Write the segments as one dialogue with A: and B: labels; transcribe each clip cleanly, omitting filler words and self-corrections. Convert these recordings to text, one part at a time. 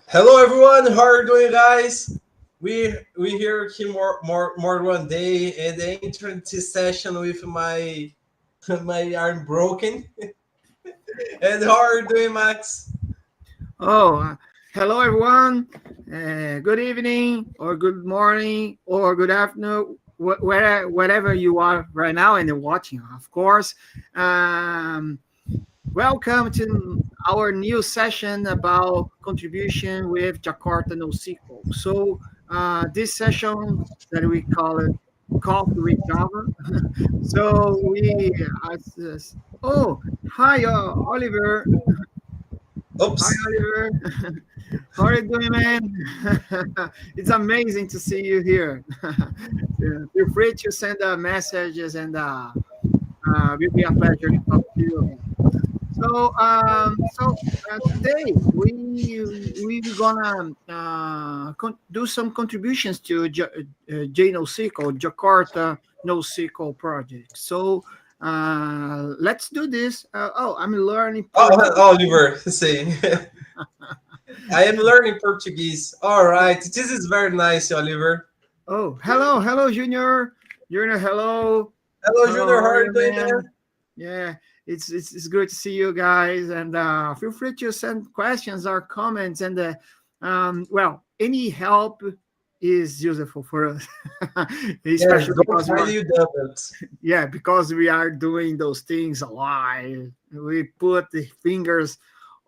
A: Hello everyone, how are you doing, guys? We here more one day and entering this session with my my arm broken. And how are you doing, Max?
B: Oh, hello everyone. Good evening, or good morning, or good afternoon, wherever you are right now and you're watching, of course. Um, Welcome to our new session about contribution with Jakarta NoSQL. So, this session that we call it Coffee with Java. So, oh, hi, Oliver. Hi,
A: Oops.
B: Oliver. How are you doing, man? It's amazing to see you here. Yeah, feel free to send messages, and will be a pleasure to talk to you again. Today we're gonna do some contributions to JNoSQL, Jakarta NoSQL project. So let's do this. I'm learning
A: Oh,
B: Portuguese.
A: Oliver, say. I am learning Portuguese. All right, this is very nice, Oliver.
B: Oh, hello, Junior. Junior, hello.
A: Hello,
B: How
A: Junior, how
B: are
A: are
B: you,
A: you doing,
B: man?
A: man?
B: Yeah, it's great to see you guys, and feel free to send questions or comments, and any help is useful for us,
A: Yes,
B: especially
A: don't
B: because
A: value doubles.
B: because we are doing those things a lot. We put the fingers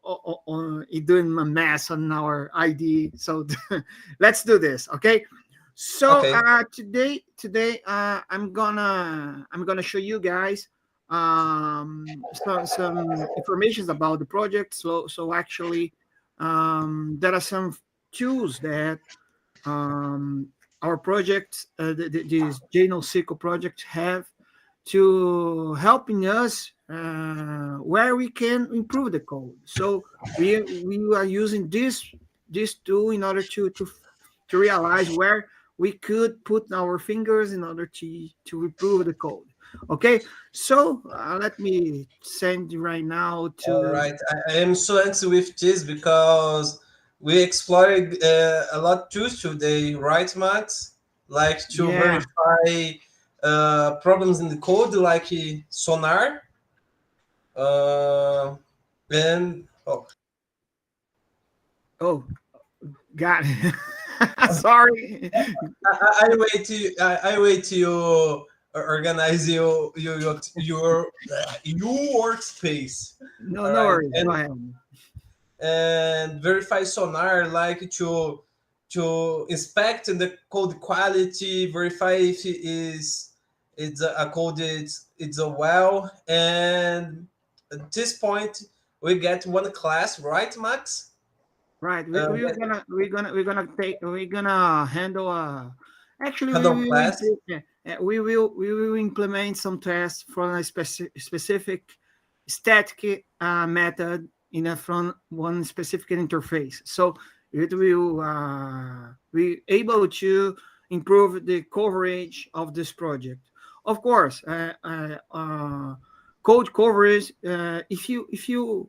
B: on doing a mess on our ID. So let's do this, okay? So
A: Okay.
B: today I'm gonna show you guys some informations about the project. So actually, there are some tools that um, our project, this JNoSQL project, have to helping us where we can improve the code. So we are using this tool in order to realize where we could put our fingers in order to improve the code. Okay, so let me send you right now
A: All
B: to.
A: right, I am so anxious with this because we explored a lot tools today, right, Max? Like to
B: Yeah.
A: verify problems in the code, like Sonar, uh, and oh,
B: Oh, got it. Sorry.
A: I wait to I wait to you organize your workspace.
B: No,
A: All
B: no
A: right,
B: worries. Go ahead.
A: and verify sonar like to inspect the code quality, verify if it is it's a code it's a well, and at this point we get one class, right, Max?
B: Right. We,
A: uh,
B: we're gonna handle actually
A: handle class.
B: we will implement some tests from a specific static method in a from one specific interface. So it will be able to improve the coverage of this project. Of course, code coverage. If you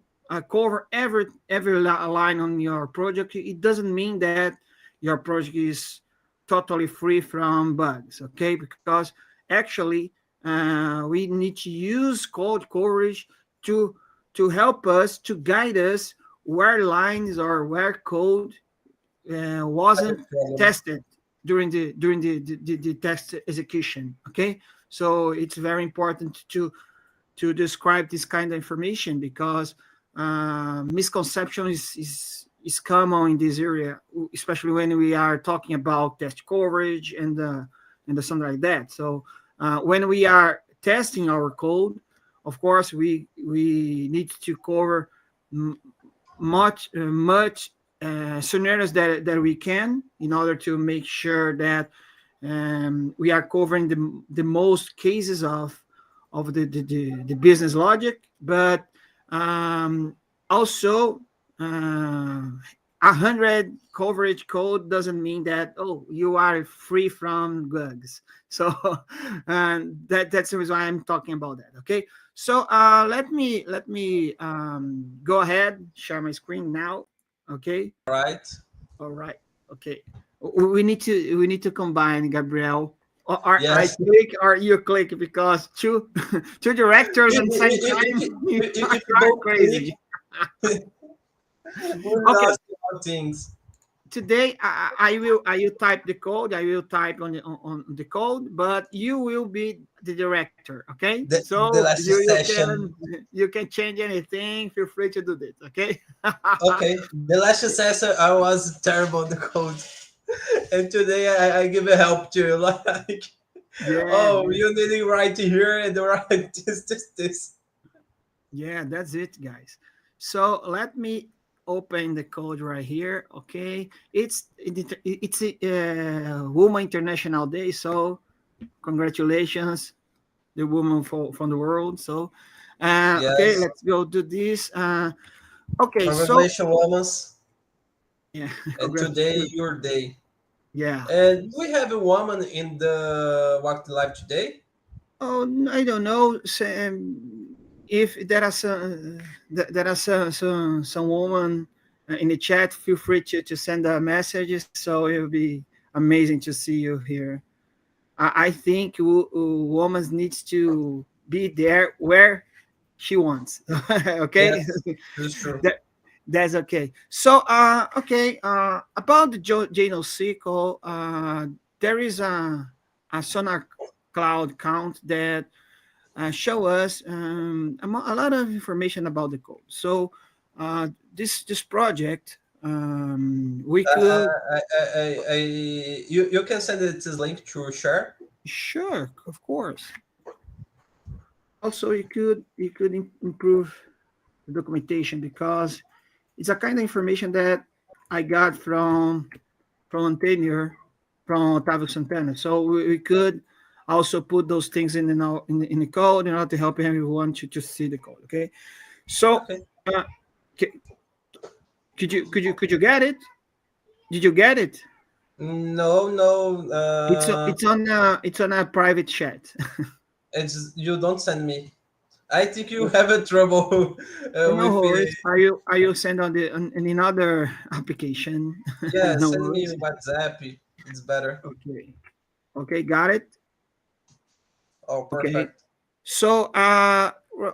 B: cover every line on your project, it doesn't mean that your project is totally free from bugs. Okay, because actually we need to use code coverage to help us to guide us where lines or where code wasn't
A: Problem.
B: tested during the test execution. Okay, so it's very important to describe this kind of information because misconception is common in this area, especially when we are talking about test coverage and something like that. So when we are testing our code, of course we need to cover m- much scenarios that we can in order to make sure that we are covering the most cases of the business logic, but um, also uh, 100 coverage code doesn't mean that you are free from bugs. So that's the reason why I'm talking about that. Okay, so let me go ahead, share my screen now. Okay.
A: Right.
B: All right. Okay. We need to combine, Gabriel. Or I
A: Yes.
B: click or you click, because two two directors
A: If,
B: at the same time
A: if you
B: are
A: both click,
B: crazy.
A: we'll
B: Okay.
A: ask you about things.
B: Today I will type the code. I will type on the code, but you will be the director. Okay.
A: The
B: So
A: last
B: you
A: session.
B: can change anything. Feel free to do this. Okay.
A: Okay. The last session I was terrible in the code. And today I give a help to you. Like,
B: Yeah.
A: oh, you need it right here and right this.
B: Yeah, that's it, guys. So let me open the code right here. Okay, it's a Woman International Day, so congratulations, the woman from the world. So, okay,
A: Yes.
B: let's go do this. Okay, so
A: Congratulations, woman.
B: yeah,
A: And today
B: congratulations.
A: your day.
B: Yeah.
A: And we have a woman in the Walk the Life today.
B: Oh, I don't know. If there are some woman in the chat, feel free to send a message. So it will be amazing to see you here. I think woman needs to be there where she wants. Okay,
A: Yes, that's true.
B: that that's okay. So okay, about the JNoSQL, there is a Sonar Cloud count that show us a lot of information about the code. So this project, we could.
A: You can send it this link to share.
B: Sure, of course. Also, you could improve the documentation, because it's a kind of information that I got from Tenure, from Otávio Santana. So we could also put those things in the code in order to help everyone to see the code. Okay. So
A: Okay.
B: uh, c- could you get it? Did you get it?
A: No, no.
B: It's on a private chat.
A: It's you don't send me. I think you have a trouble
B: No
A: with
B: worries.
A: it.
B: Are you send on another application?
A: Yeah,
B: No
A: send me
B: worries.
A: WhatsApp. It's better.
B: Okay. Okay, got it.
A: Oh,
B: Okay.
A: perfect.
B: So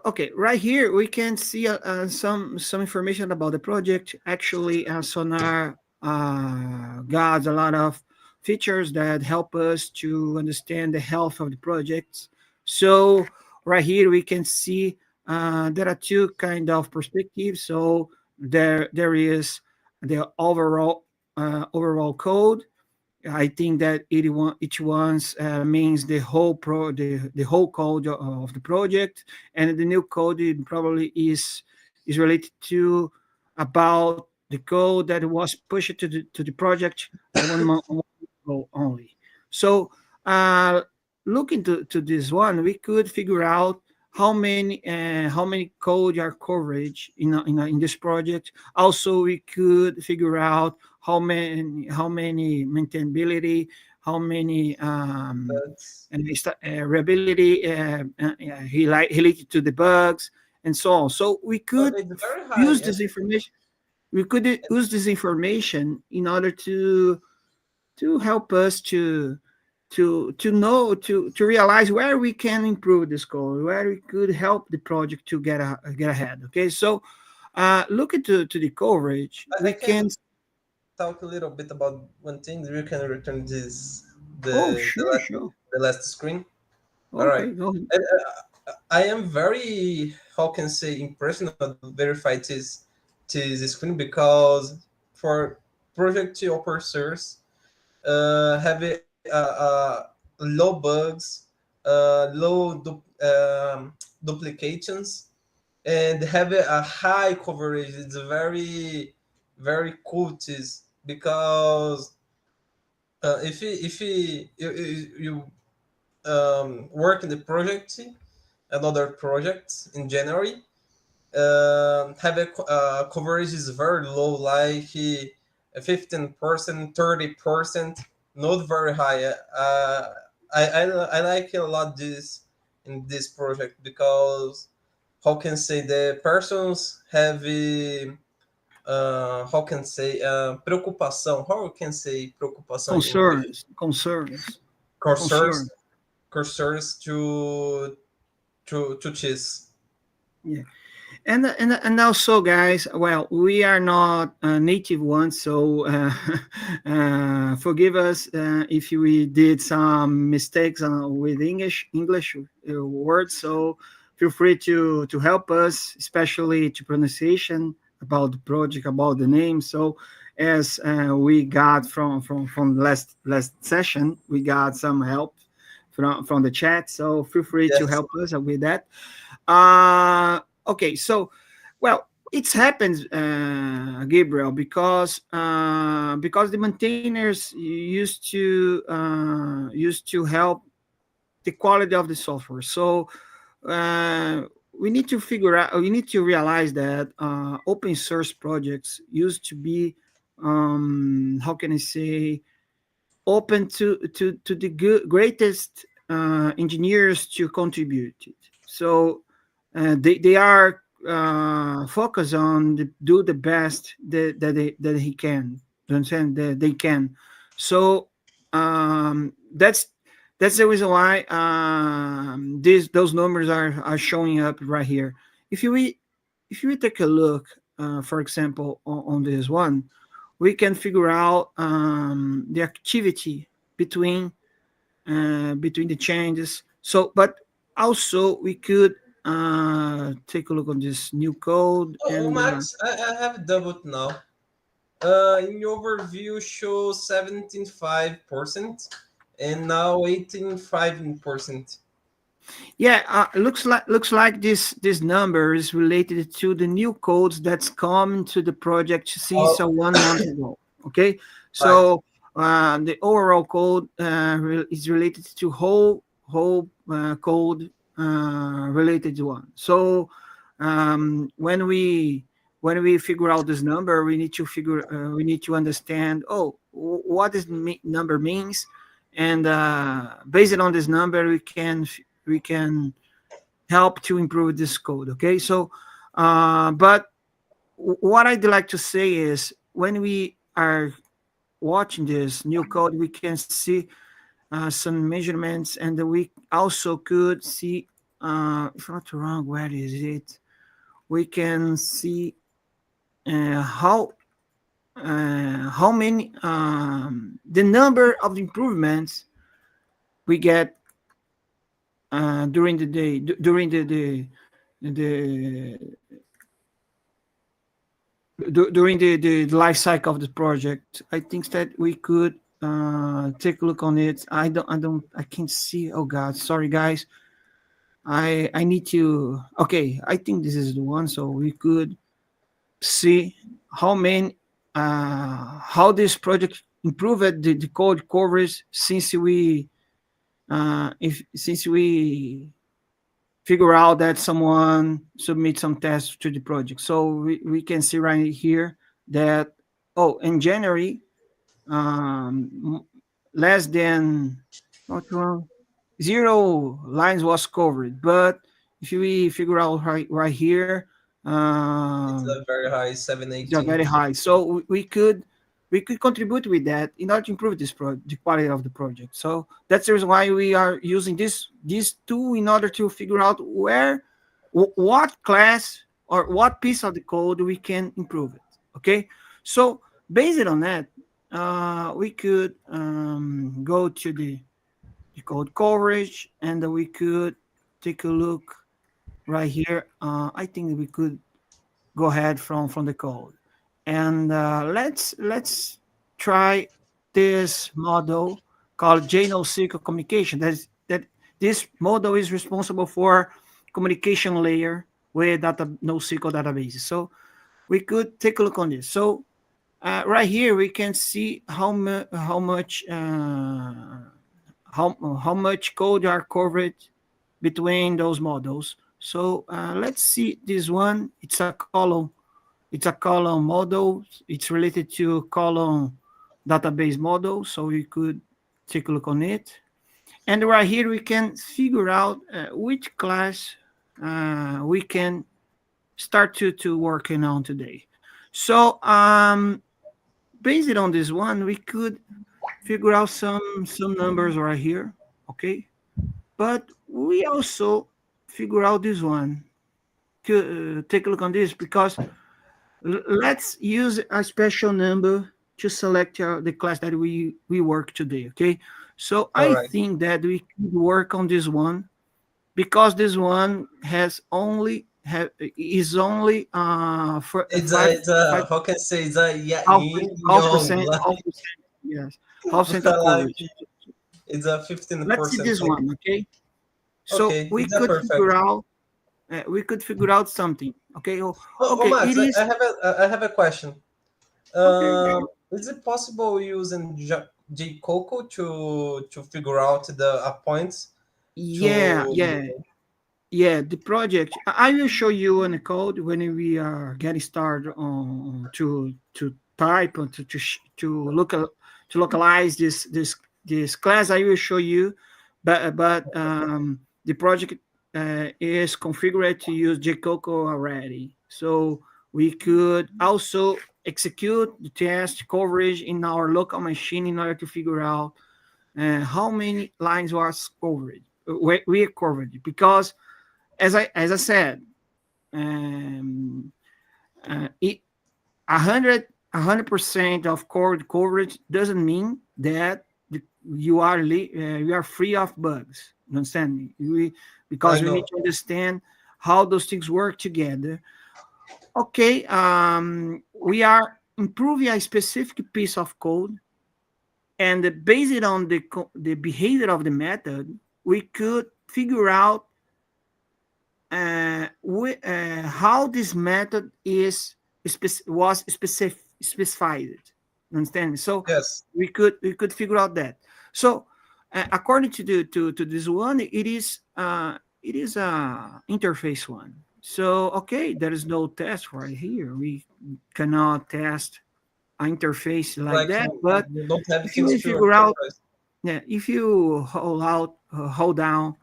B: okay, right here we can see some information about the project. Actually, Sonar got a lot of features that help us to understand the health of the projects. So right here we can see there are two kind of perspectives. So there is the overall code. I think that each one's means the whole code of the project, and the new code probably is related to about the code that was pushed to the project 1 month ago only. So looking to this one, we could figure out how many code are coverage in this project. Also, we could figure out how many maintainability, how many
A: That's
B: reliability related to the bugs, and so on. So we
A: but
B: could
A: it's very high.
B: use this information. We could use this information in order to help us to know to realize where we can improve this code, where we could help the project to get ahead. Okay, so look to the coverage.
A: I
B: We can.
A: can talk a little bit about one thing. You can return this
B: Oh,
A: the
B: sure, sure.
A: the last screen. All right.
B: Okay, go ahead.
A: And, I am very how can I say impressed to verify this screen because for project open source have low bugs, low duplications, and have a high coverage. It's very cool because if you work in the project, another project in January, have a coverage is very low, like 15%, 30%, not very high. I like a lot this in this project because how can I say the persons have how can say preocupação? How can say preocupação in English?
B: concerns,
A: Cursors,
B: concern.
A: cursors to choose.
B: Yeah. And also, guys, well, we are not native ones, so forgive us if we did some mistakes with English words. So feel free to help us, especially to pronunciation about the project, about the name. So as we got from last session, we got some help from the chat. So feel free to
A: Yes.
B: help us with that. Okay, so well, it's happened, Gabriel, because the maintainers used to help the quality of the software. So uh, we need to figure out, we need to realize that open source projects used to be, how can I say, open to the greatest engineers to contribute it. So they are focused on do the best that he can. You understand that they can. So that's the reason why these those numbers are showing up right here. If you if you take a look, for example, on this one, we can figure out the activity between between the changes. So, but also we could take a look on this new code
A: Oh,
B: and
A: Max, I have doubled now. In your overview, show 75% and now 18.5%.
B: yeah, looks like this number is related to the new codes that's come to the project since
A: Oh,
B: 1 month ago. Okay,
A: right.
B: so the overall code is related to whole code related to one. So when we figure out this number, we need to understand, oh, what this number means, and based on this number we can help to improve this code. Okay, so but what I'd like to say is when we are watching this new code, we can see some measurements, and we also could see, if I'm not wrong, where is it? We can see how many the number of improvements we get during the day, during the during the life cycle of the project. I think that we could take a look on it. I can't see. Oh God, sorry guys. I need to. Okay, I think this is the one. So we could see how many how this project improved the code coverage since we if since we figure out that someone submit some tests to the project. So we can see right here that, oh, in January, less than, not wrong, 0 lines was covered. But if we figure out right here,
A: It's
B: um,
A: a very high
B: they are
A: 718.
B: very high. So we could contribute with that in order to improve the quality of the project. So that's the reason why we are using this tool in order to figure out what class or what piece of the code we can improve it. Okay, so based on that, we could go to the code coverage, and we could take a look right here. I think we could go ahead from the code, and let's try this model called JNoSQL communication. That this model is responsible for communication layer with data NoSQL databases. So we could take a look on this. So right here we can see how much code are covered between those models. So let's see this one. It's a column model. It's related to column database model. So we could take a look on it. And right here we can figure out which class we can start to working on today. So based on this one, we could figure out some numbers right here, okay? But we also figure out this one. Take a look on this because let's use a special number to select the class that we work today, okay? So
A: All
B: I
A: right.
B: think that we could work on this one because this one has only have is only for
A: It's a how can I say it's a yeah, yin
B: half
A: yang
B: percent,
A: like,
B: half percent, yes, half percent of
A: like
B: coverage.
A: it's a fifteen
B: Let's see
A: percent
B: this one, okay? So
A: Okay, it's a perfect.
B: we could figure out something, okay?
A: Oh,
B: Okay,
A: Max,
B: it is
A: I have a question.
B: okay.
A: Is it possible using Coco to figure out the points
B: Yeah,
A: to?
B: yeah. Yeah, the project. I will show you in the code when we are getting started on to type and to to localize this class. I will show you, but the project is configured to use JCoco already, so we could also execute the test coverage in our local machine in order to figure out how many lines was covered. We covered because as I said, um, it 100% of core coverage doesn't mean that you are free of bugs. You understand me?
A: I
B: Because we need
A: know.
B: to understand how those things work together. Okay, we are improving a specific piece of code, and based on the behavior of the method, we could figure out how this method was specified. Understand? So
A: Yes.
B: we could figure out that. So according to to this one, it is a interface one. So okay, there is no test right here. We cannot test an interface like
A: Like
B: that. But
A: you don't have
B: if you
A: things
B: will
A: to
B: figure out,
A: interface.
B: yeah, if you hold down,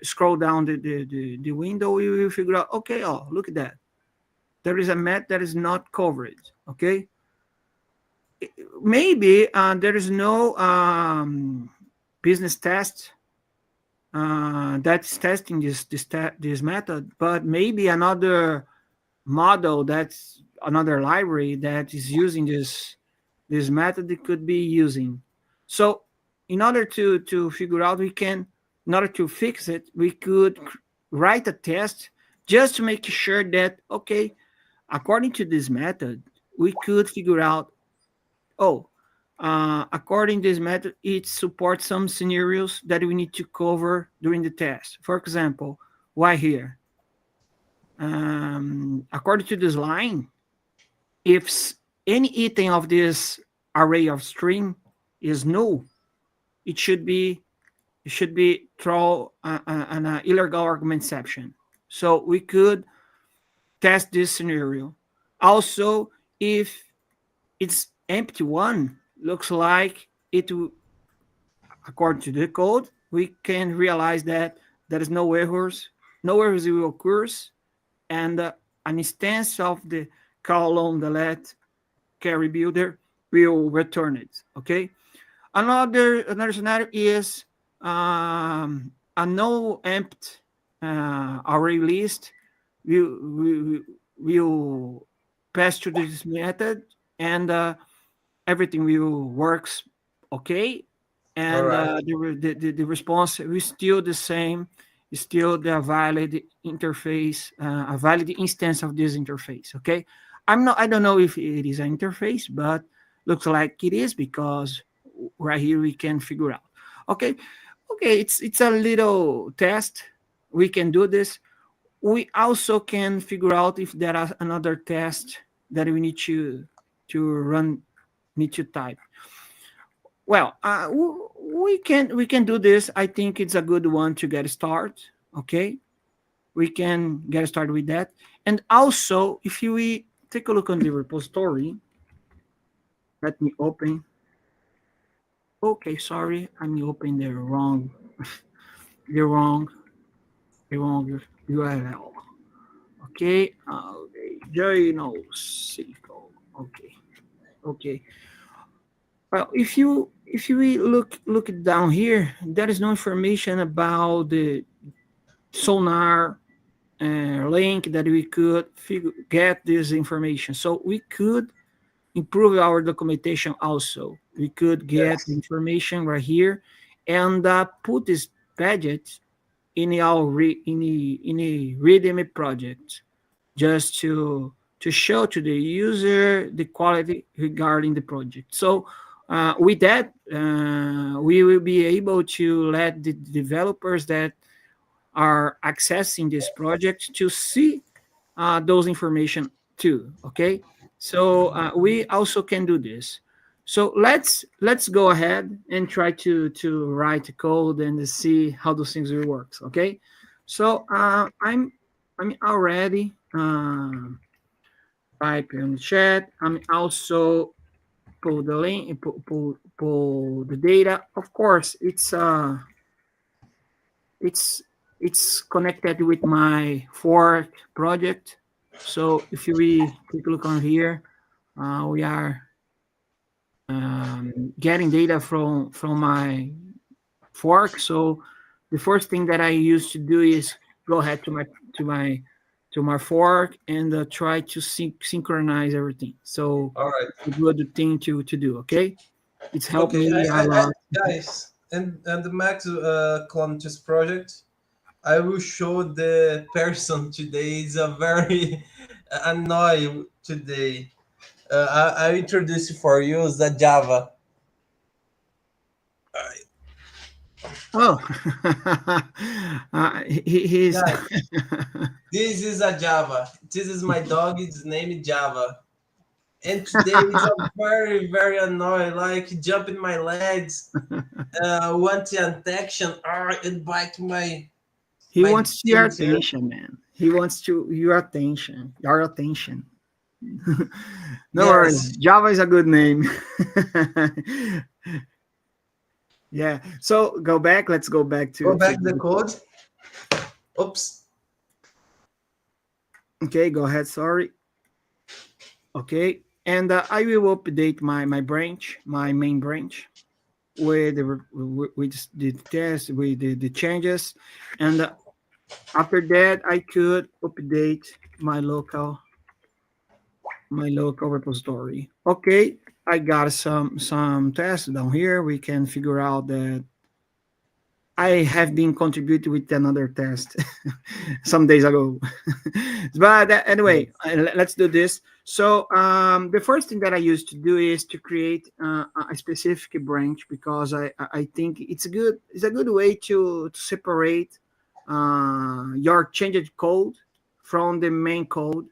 B: scroll down the window, you will figure out, okay, oh, look at that. There is a map that is not covered. Okay. Maybe there is no business test that's testing this method, but maybe another model that's another library that is using this method it could be using. So in order to figure out, we can in order to fix it, we could write a test just to make sure that okay, according to this method, we could figure out, oh, according to this method, it supports some scenarios that we need to cover during the test. For example, why here? According to this line, if any item of this array of string is null, it should be throw an illegal argument exception. So we could test this scenario. Also, if it's empty one, looks like according to the code, we can realize that there is no errors will occur, and an instance of the column delete carry builder will return it. Okay. Another scenario is a no empty array list will pass to this method, and everything will works okay,
A: All
B: and
A: right.
B: the response is still the same, is still the valid interface, a valid instance of this interface. Okay, I don't know if it is an interface, but looks like it is because right here we can figure out. Okay, okay, it's a little test. We can do this. We also can figure out if there are another test that we need to run, need to type. Well, we can do this. I think it's a good one to get started. Okay, we can get started with that. And also, if we take a look on the repository, let me open. Okay, sorry, I'm opening the wrong, the wrong URL. Okay, okay, NoSQL. Okay. Okay. Well, if you look it down here, there is no information about the sonar link that we could get this information. So we could improve our documentation also. We could get the
A: Yes.
B: information right here and put this budget in our in a README project just to show to the user the quality regarding the project. So with that, we will be able to let the developers that are accessing this project to see those information too. Okay, so we also can do this. So let's go ahead and try to write code and see how those things will work. Okay, so I'm already type in the chat. I'm also pull the link, pull the data. Of course, it's it's connected with my fork project. So if we take a look on here, we are getting data from my fork. So the first thing that I used to do is go ahead to my to my fork and try to synchronize everything. So
A: All right.
B: it's a good thing to do. Okay, it's helped
A: Okay.
B: me a lot.
A: Guys, and the Max Clontis project, I will show the person today is a very annoying today. I introduce for you the Java.
B: Oh, he's
A: Guys, this is a Java. This is my dog. It's named Java. And today is a very, very annoying. Like jumping my legs, wanting attention, and bite
B: he
A: my
B: wants your
A: teeth here.
B: attention, man. He wants to your attention, your attention. No worries.
A: Yes.
B: Java is a good name. Yeah. So go back. Let's go back
A: Go
B: to
A: back the code. Oops.
B: okay. Go ahead. Sorry. Okay. And I will update my branch, my main branch, with the test with the changes, and after that I could update my local repository. Okay, I got some tests down here. We can figure out that I have been contributing with another test some days ago. But anyway, let's do this. So the first thing that I used to do is to create a specific branch because I think it's a good way to separate your changed code from the main code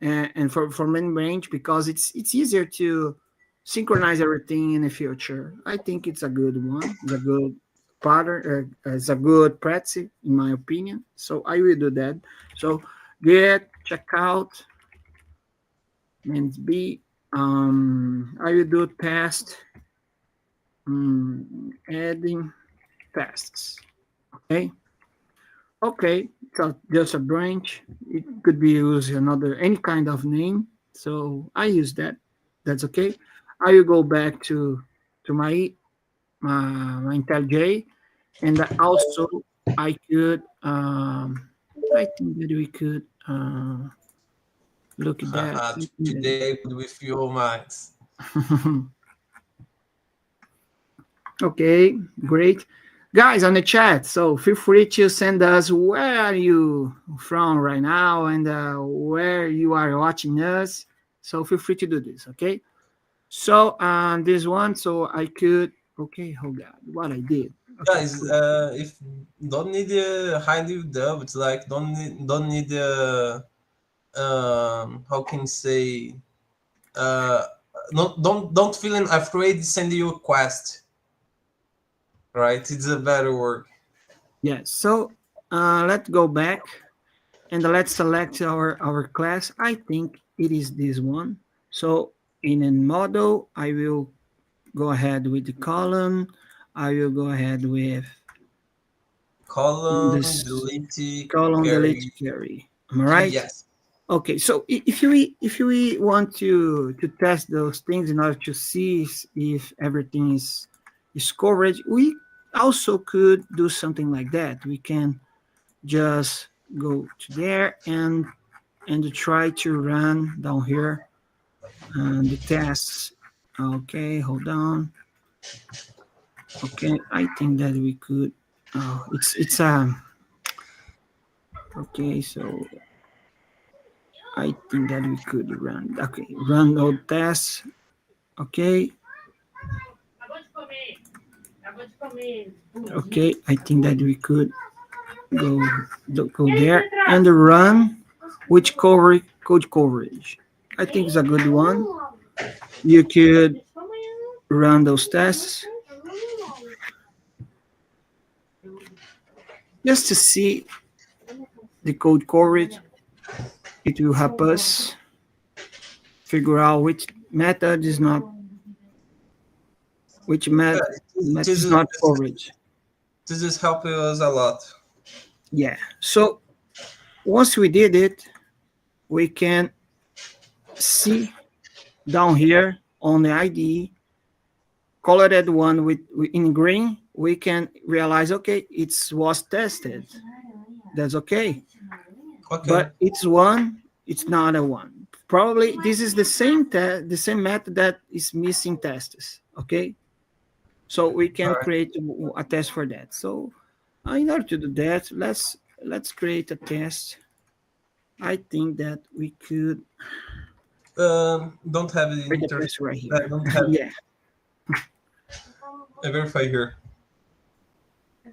B: and for main range because it's easier to synchronize everything in the future. I think it's a good one. It's a good pattern. It's a good practice in my opinion. So I will do that. So get checkout means B. I will do test adding tests. Okay. Okay, so just a branch. It could be used another any kind of name. So I use that. That's okay. I will go back to my IntelliJ, and also I could I think that we could look at that.
A: Today with your minds.
B: Okay, great. Guys on the chat, so feel free to send us where are you from right now and where you are watching us. So feel free to do this, okay? So this one, so I could, okay, oh God, what I did. Okay,
A: Guys,
B: cool.
A: if don't need high new dub, it's like don't need how can you say uh don't feeling afraid to send you a quest, right? It's a better word.
B: Yes, so let's go back and let's select our class. I think it is this one. So in a model, I will go ahead with the column. I will go ahead with
A: Column
B: this
A: delete
B: column delete
A: carry
B: carry. Am I
A: key,
B: right?
A: yes.
B: Okay, so if we want to test those things in order to see if everything is covered, we also could do something like that. We can just go to there and try to run down here the tests. Okay, hold on. Okay, I think that we could. Oh, it's okay. So I think that we could run. Okay, run all tests. Okay, okay. I think that we could go go there and run which coverage code coverage. I think it's a good one. You could run those tests just to see the code coverage. It will help us figure out which method is not which
A: Yeah,
B: method
A: this
B: is
A: is
B: not coverage.
A: this is helping us a lot.
B: Yeah. So once we did it, we can see down here on the ID colored one with in green. We can realize okay, it was tested. That's okay.
A: Okay.
B: But it's one, it's not a one. Probably this is the same the same method that is missing tests. Okay, so we
A: All
B: can
A: right.
B: create a test for that. So in order to do that, let's create a test. I think that we could
A: Don't have the
B: create a
A: inter.
B: test right
A: I
B: here.
A: don't have.
B: Yeah.
A: I verify here.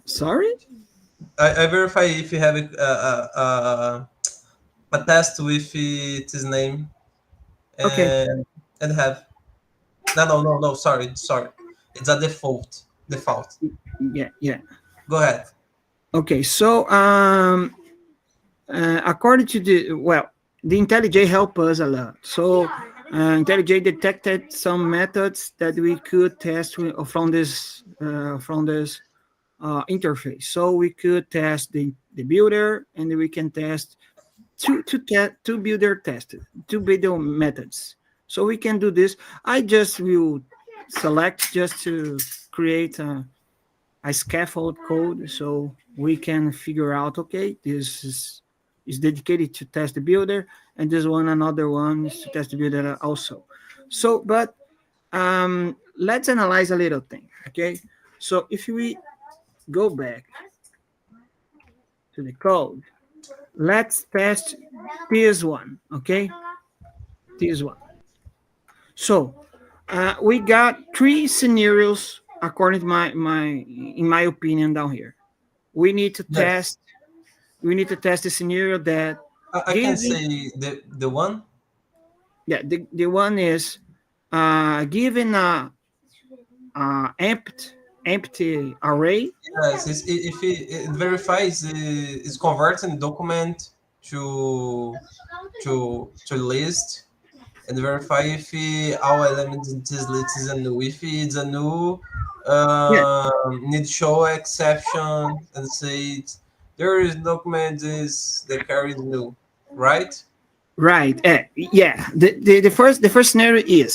B: Sorry.
A: I verify if you have a test with its name
B: Okay.
A: and have. No. Sorry. It's a default.
B: Yeah. Yeah.
A: Go ahead.
B: Okay. So according to the IntelliJ help us a lot. So IntelliJ detected some methods that we could test from this interface. So we could test the builder, and we can test two builder tests, two builder methods. So we can do this. I just will select just to create a scaffold code so we can figure out okay this is dedicated to test the builder, and this one another one is to test the builder also. So but let's analyze a little thing. Okay, so if we go back to the code, let's test this one. Okay, this one. So we got three scenarios according to my in my opinion down here. We need to
A: Yes.
B: test we need to test the scenario that
A: I can
B: giving
A: say the one.
B: yeah the one is given a empty array.
A: Yes. If it verifies it's converting document to list and verify if our element in this list is a new. If it's a new,
B: Yeah,
A: need show exception and say there is document is the carries new, right?
B: right. Yeah, the first scenario is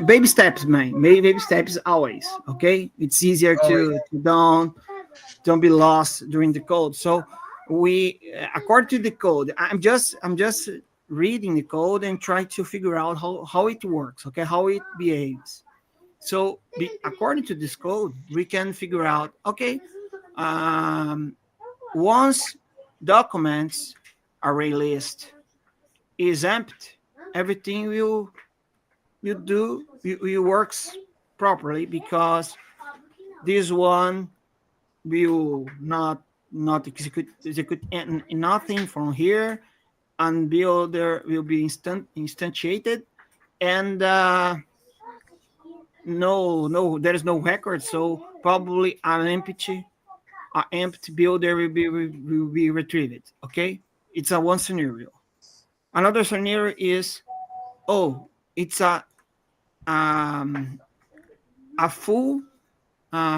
B: baby steps, man. Baby steps always okay. It's easier
A: Always.
B: to don't be lost during the code. So we according to the code, I'm just reading the code and trying to figure out how it works, okay, how it behaves. So according to this code we can figure out okay, um, once documents array list is empty, everything will you do you works properly because this one will not execute nothing from here, and builder will be instantiated, and no there is no record, so probably an empty builder will be retrieved. Okay, it's a one scenario. Another scenario is oh it's um, a full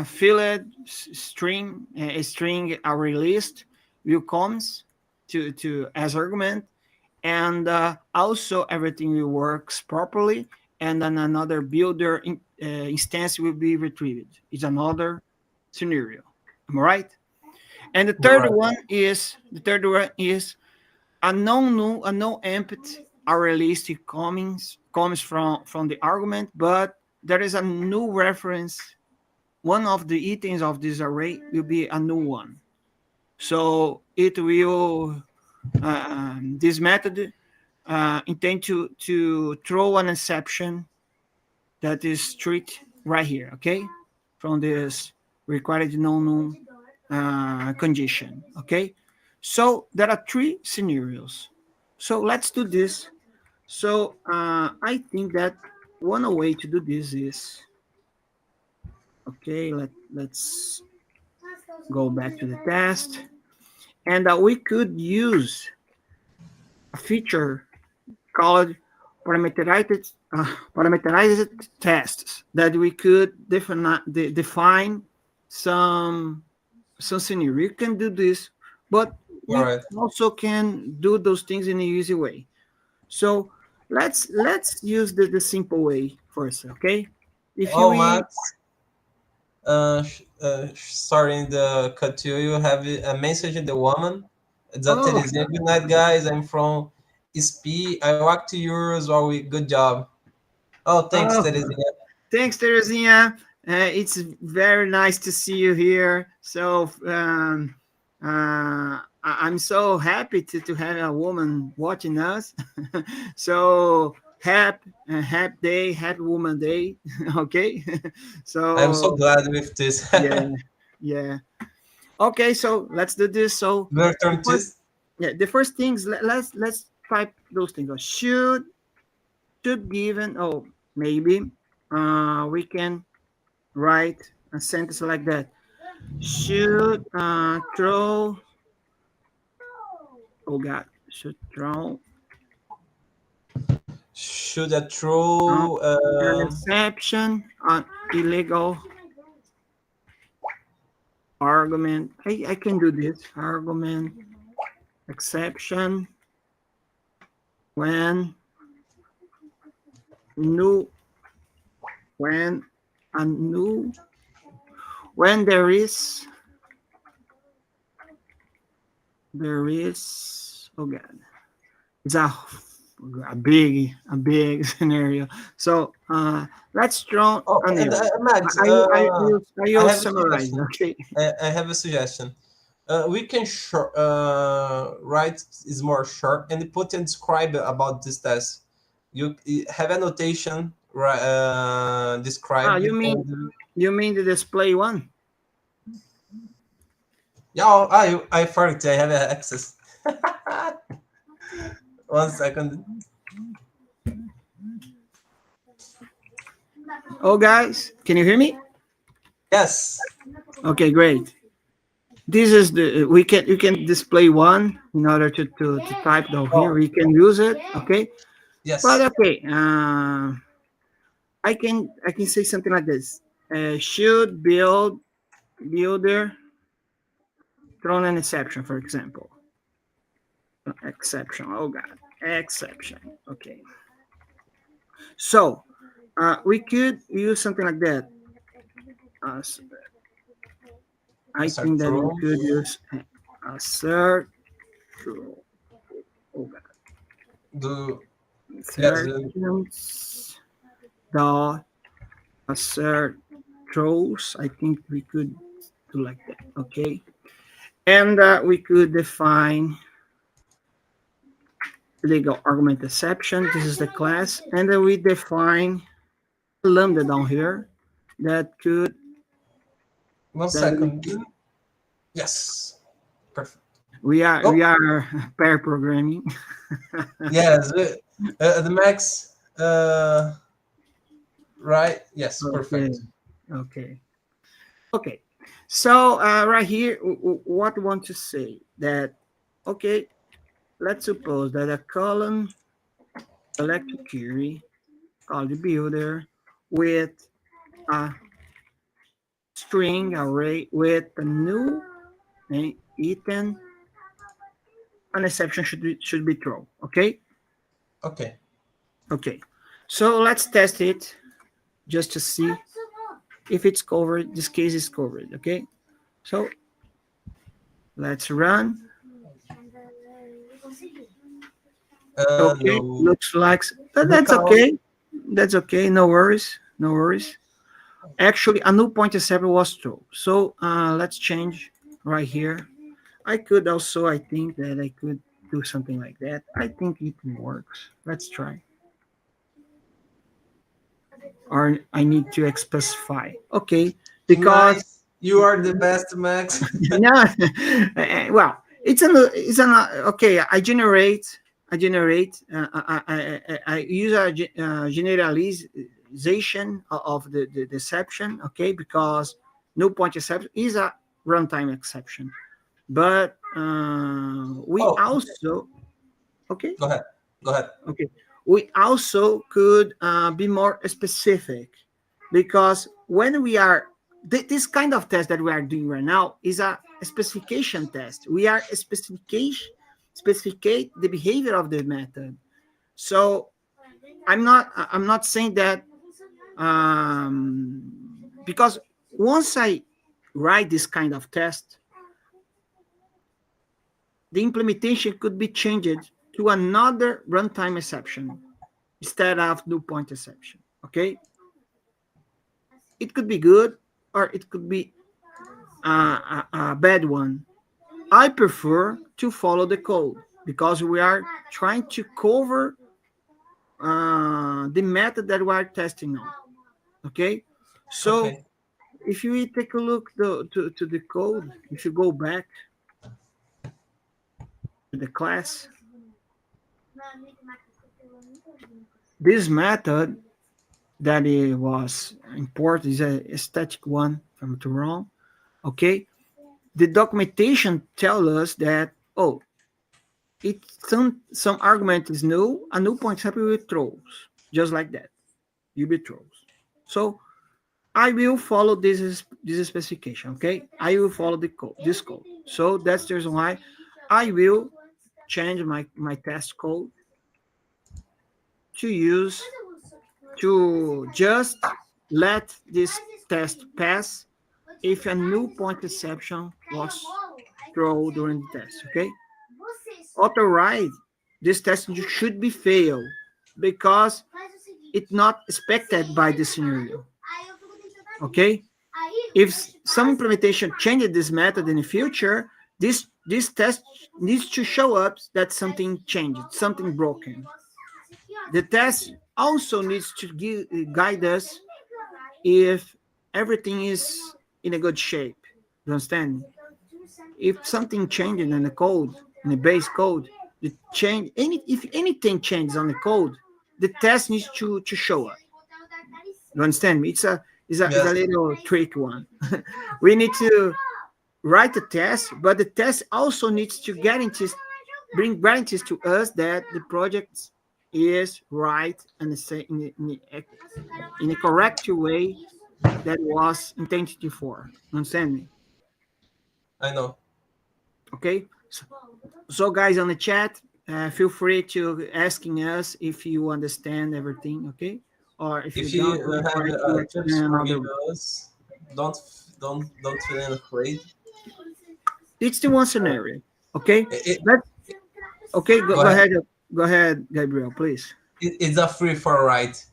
B: filled string a string array list will comes to as argument, and also everything will works properly, and then another builder instance will be retrieved. It's another scenario. Am I right? And
A: You're right.
B: the third one is a non-null, a non-empty array list comes from the argument, but there is a new reference. One of the items of this array will be a new one. So it will this method intend to throw an exception that is strict right here, okay, from this required non condition, okay. So there are three scenarios. So let's do this. So I think that one way to do this is, okay, let's go back to the test, and we could use a feature called parameterized tests that we could define some scenario. You can do this, but
A: All
B: we
A: right.
B: also can do those things in an easy way. So let's use the simple way first, okay? If
A: Oh,
B: we
A: Max. Sorry, in the cut you. You have a message in the woman. It's a
B: oh
A: Terezinha. Good night, guys. I'm from SP. I walk to yours. Or we good job. Oh, thanks,
B: oh
A: Terezinha.
B: thanks, Terezinha. It's very nice to see you here. So I'm so happy to have a woman watching us. So happy day, happy woman day. Okay.
A: I'm so
B: So
A: glad with this.
B: yeah, yeah. Okay, so let's do this. So the
A: Return
B: first,
A: this.
B: yeah, the first things let's type those things. Should given, oh, maybe we can write a sentence like that. Should throw, oh god, should
A: Should I
B: throw
A: throw?
B: an exception on illegal argument. I can do this. Argument exception when new when a new when there is, oh god, it's a big scenario. So let's draw
A: Oh,
B: a
A: and
B: new.
A: Max,
B: I
A: I
B: will
A: have a
B: summarize.
A: suggestion.
B: Okay.
A: I have a suggestion. We can write is more short and put and describe about this test. You have a notation, right?
B: Ah,
A: Describe and
B: you mean the display one?
A: yeah. Oh, I forgot. I have access. 1 second.
B: Oh, guys, can you hear me?
A: Yes.
B: Okay, great. This is the we can you can display one in order to type down here.
A: Oh,
B: We can use it. Okay, but
A: yes.
B: okay. I can say something like this. Should builder throw an exception, for example. Exception. Oh god, exception. Okay. So we could use something like that. S- I
A: Assert
B: think that we
A: true.
B: could use assert true. Oh god,
A: Do yes.
B: insertions dot assert throws. I think we could do like that. Okay, and we could define legal argument exception. This is the class, and then we define lambda down here that could
A: One
B: that we
A: second. Yes. Perfect.
B: we
A: Oh,
B: are pair programming.
A: yes. The max. Right. Yes.
B: Okay,
A: Perfect.
B: okay, okay. So right here, what we want to say that, okay, let's suppose that a column electric query called the builder with a string array with a new item an exception should be thrown. Okay.
A: Okay.
B: Okay. So let's test it just to see if it's covered. This case is covered. Okay. So let's run. Okay.
A: No.
B: Looks like
A: The
B: that's
A: count.
B: okay. That's okay. No worries. No worries. Actually, a new point exception was thrown. So let's change right here. I could also, I think that I could do something like that. I think it works. Let's try. Or I need to specify. Okay, because
A: Nice. You are the best, Max.
B: no, well, it's an okay. I use a generalization of the exception. Okay, because no point exception is a runtime exception, but we
A: Oh,
B: also okay.
A: go ahead. Go ahead.
B: Okay. We also could be more specific because when we are this kind of test that we are doing right now is a specification test. We are specificate the behavior of the method. So I'm not saying that because once I write this kind of test, the implementation could be changed to another runtime exception instead of new point exception. Okay, it could be good or it could be a bad one. I prefer to follow the code because we are trying to cover the method that we are testing on. Okay, so
A: Okay.
B: if you take a look to the code, if you go back to the class, this method that it was imported is a static one from to wrong. Okay, the documentation tell us that oh, it some argument is null, a null point happy with throws, just like that. You be throws. So I will follow this specification. Okay, I will follow the code, this code. So that's the reason why I will change my test code to use to just let this test pass if a null point exception was thrown during the test. Okay, otherwise this test should be failed because it's not expected by the scenario. Okay, if some implementation changes this method in the future, this test needs to show up that something changed, something broken. The test also needs to guide us if everything is in a good shape. You understand? If something changes in the code, in the base code, the change any if anything changes on the code, the test needs to show up. You understand me? It's a
A: Yes,
B: little trick one. We need to write the test, but the test also needs to bring guarantees to us that the project is right and in a correct way that was intended for. Understand me?
A: I know.
B: Okay. So guys on the chat, feel free to asking us if you understand everything. Okay, or if you
A: If you
B: don't, we
A: have
B: try to
A: tips
B: explain
A: for
B: another
A: give
B: way.
A: us, don't feel afraid.
B: It's the one scenario. Okay,
A: It,
B: but okay,
A: go
B: go
A: ahead.
B: ahead, go ahead, Gabriel, please.
A: It's a free for write.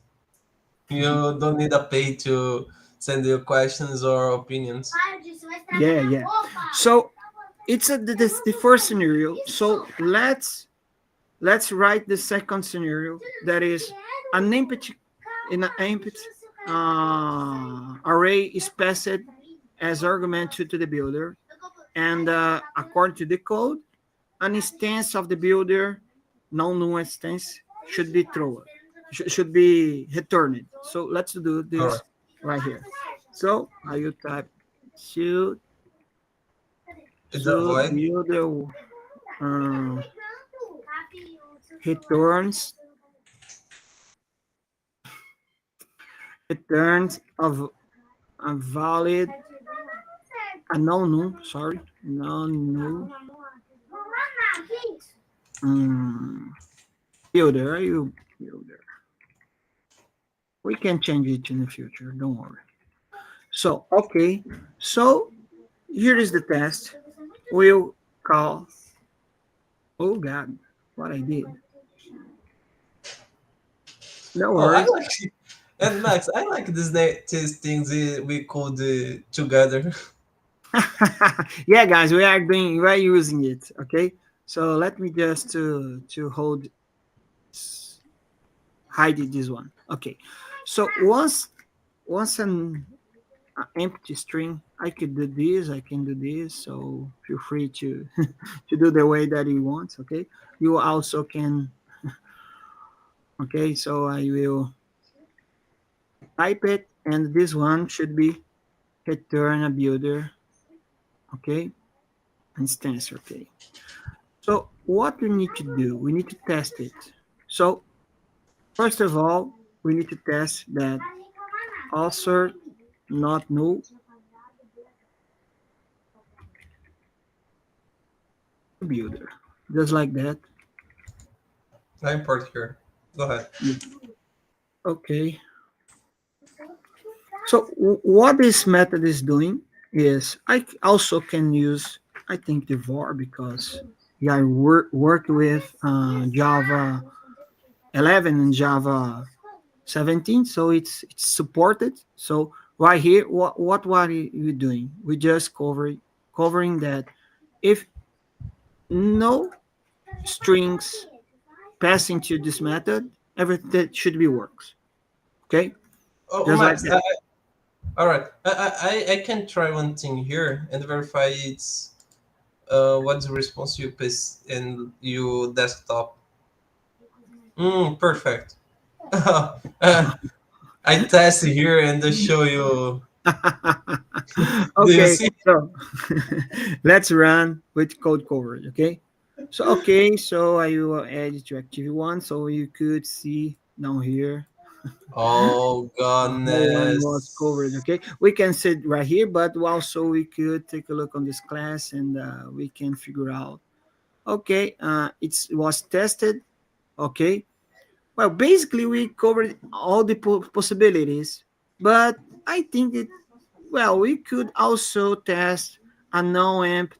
A: You don't need a pay to send your questions or opinions.
B: Yeah, yeah. So it's the first scenario. So let's write the second scenario that is an empty in an empty array is passed as argument to the builder, and according to the code, an instance of the builder, non-new instance, should be thrown, should be returned. So let's do
A: All right.
B: this right here. So I will type should
A: It's a
B: should
A: void.
B: builder uh, returns returns of a valid a non-new sorry non-new um, builder. Are you builder? We can change it in the future. Don't worry. So okay. So here is the test. We'll call. Oh God, what I did. No
A: Oh, I
B: worries.
A: like and Max, I like these things we could together.
B: Yeah, guys, we're using it. Okay. So let me just to hold hide it, this one. Okay. So once an empty string, I could do this, I can do this. So feel free to to do the way that you want. Okay. You also can. Okay. So I will type it, and this one should be return a builder. Okay. Instance. Okay. So what we need to do, we need to test it. So first of all, we need to test that assert not null builder. Just like that.
A: I import here. Go ahead.
B: Okay. So what this method is doing is also can use, I think, the var, because yeah, I work with Java 11 and Java 17, so it's supported. So right here, what are you doing? We just covering that if no strings pass into this method, everything should be works. Okay,
A: Oh,
B: just like
A: Max,
B: that.
A: all right. I can try one thing here and verify it's what's the response you paste in your desktop. Perfect. Uh, I test here and I show you. Do you
B: Okay,
A: see?
B: so let's run with code coverage. Okay, so okay, so I will add it to active one, so you could see down here
A: Oh
B: how one was covered.
A: goodness.
B: Okay, we can sit right here, but also we could take a look on this class, and we can figure out. Okay, it was tested. Okay, well, basically we covered all the possibilities, but I think that, well, we could also test a non-empty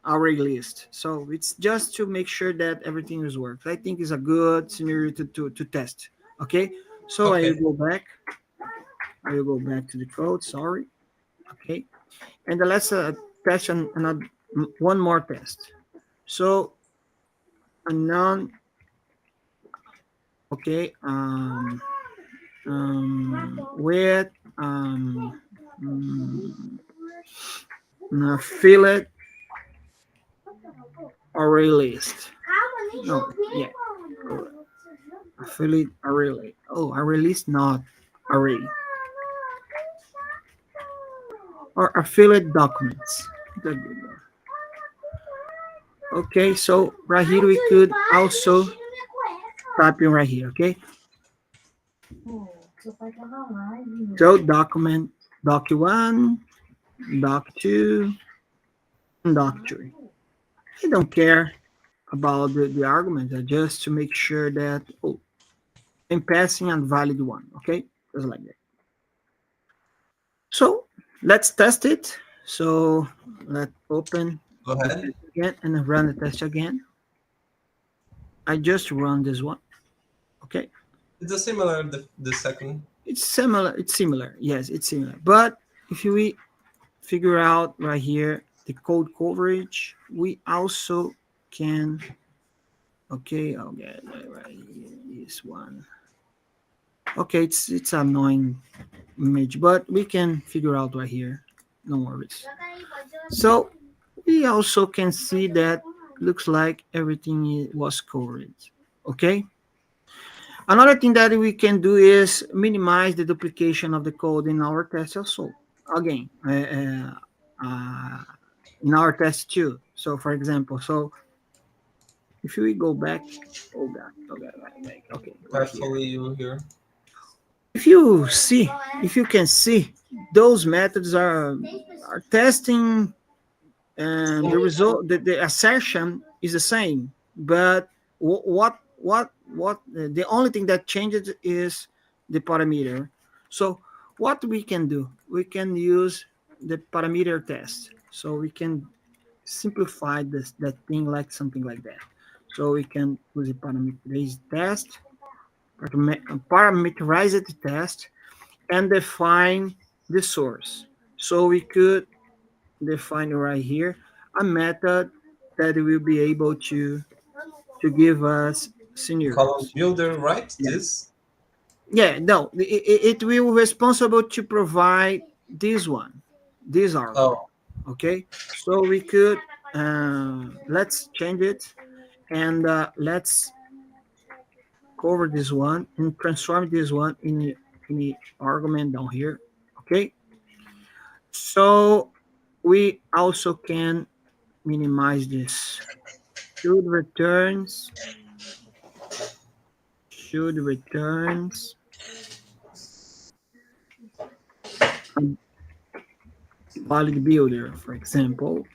B: array list. So it's just to make sure that everything is works. I think it's a good scenario to test. Okay, so I
A: Okay.
B: will go back. I will go back to the code. Sorry. Okay, and then let's test another one more test. So a non. Okay. With um, fillet array list. No, yeah, affiliate array. Oh, array list, not array, or affiliate documents. Okay, so right here we could also type in right here. Okay, so document, doc1, doc2, and doc3. I don't care about the argument, just to make sure that, oh, I'm passing a valid one. Okay, just like that. So let's test it. So let's open
A: Go
B: the
A: ahead.
B: test again and run the test again. I just run this one. Okay,
A: It's a similar the second.
B: it's similar. It's similar. Yes, it's similar. But if we figure out right here the code coverage, we also can. Okay, I'll get it right here. This one. Okay, it's annoying image, but we can figure out right here. No worries. So we also can see that looks like everything was covered. Okay. Another thing that we can do is minimize the duplication of the code in our test also. Again, in our test too. So for example, so if we go back, oh god, right, okay, right here.
A: Carefully you here.
B: If you see, if you can see, those methods are testing, and the result, the assertion is the same. but the only thing that changes is the parameter. So what we can do, we can use the parameter test. So we can simplify this that thing like something like that. So we can use a parameterized test, parameterized test, and define the source. So we could define right here a method that will be able to give us
A: Column
B: scenarios.
A: builder, right?
B: Yeah,
A: This.
B: yeah. No, it will responsible to provide this one, this argument.
A: Oh,
B: Okay, so we could let's change it and let's cover this one and transform this one in the argument down here. Okay, so we also can minimize this. Should returns should returns a valid builder, for example.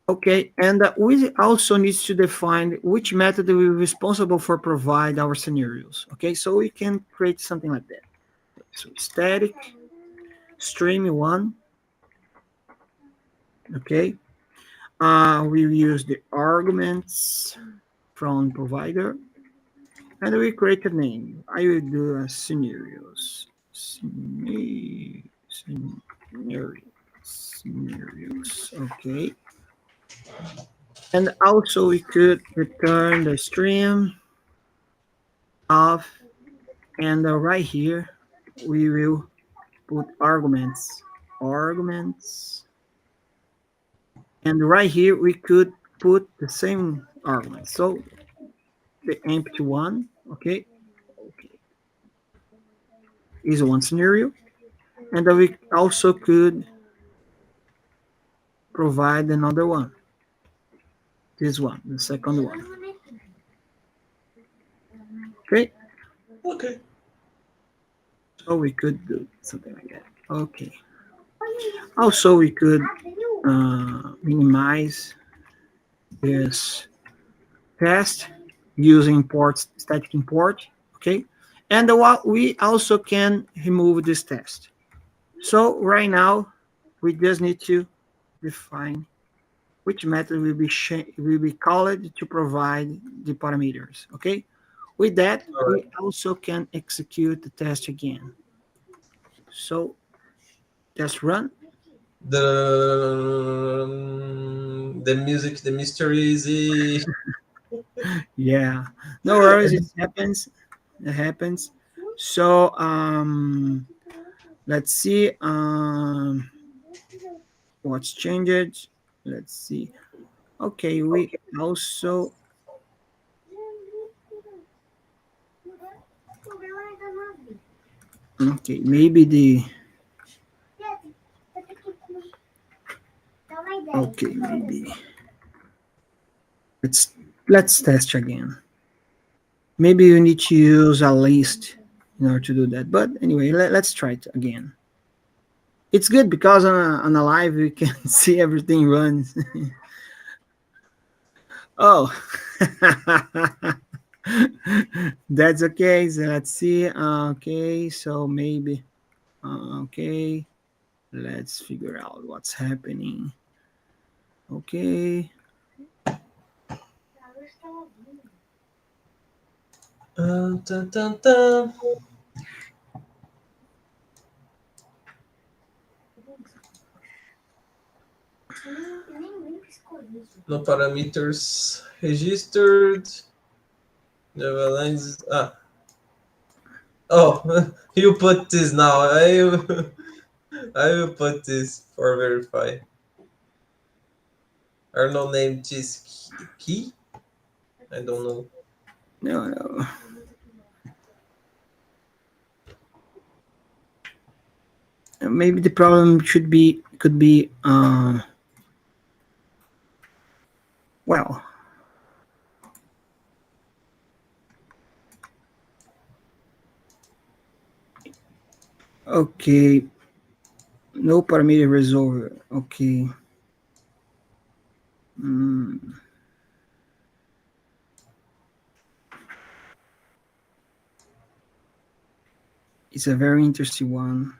B: Okay, and we also need to define which method will be responsible for provide our scenarios. Okay, so we can create something like that. So static stream one. Okay, we use the arguments from provider, and we create a name. I will do a scenarios. Scenarios. Scenarios. Okay. And also we could return the stream of, and right here we will put arguments. Arguments. And right here we could put the same argument. So the empty one, okay, is one scenario. And then we also could provide another one. This one, the second one. Okay,
A: okay.
B: so we could do something like that. Okay. Also, we could minimize this test using import static import. Okay, and what we also can remove this test. So right now, we just need to define which method will be called to provide the parameters. Okay, with that,
A: All right.
B: we also can execute the test again. So just run.
A: The music, the mystery is
B: Yeah, no worries. It happens. It happens. So let's see what's changed. Let's see. Okay, we also okay maybe the okay maybe let's let's test again. Maybe you need to use a list in order to do that. But anyway, let's try it again. It's good because on a live we can see everything runs. Oh, that's okay. So let's see. Okay, so maybe. Okay, let's figure out what's happening. Okay.
A: dun, dun, dun. No parameters registered. Never lines. Ah, oh, you put this now. I will put this for verify. Are no name this key? I don't know.
B: No, no. Maybe the problem could be well. Okay, no parameter resolver. Okay. Mm. It's a very interesting one.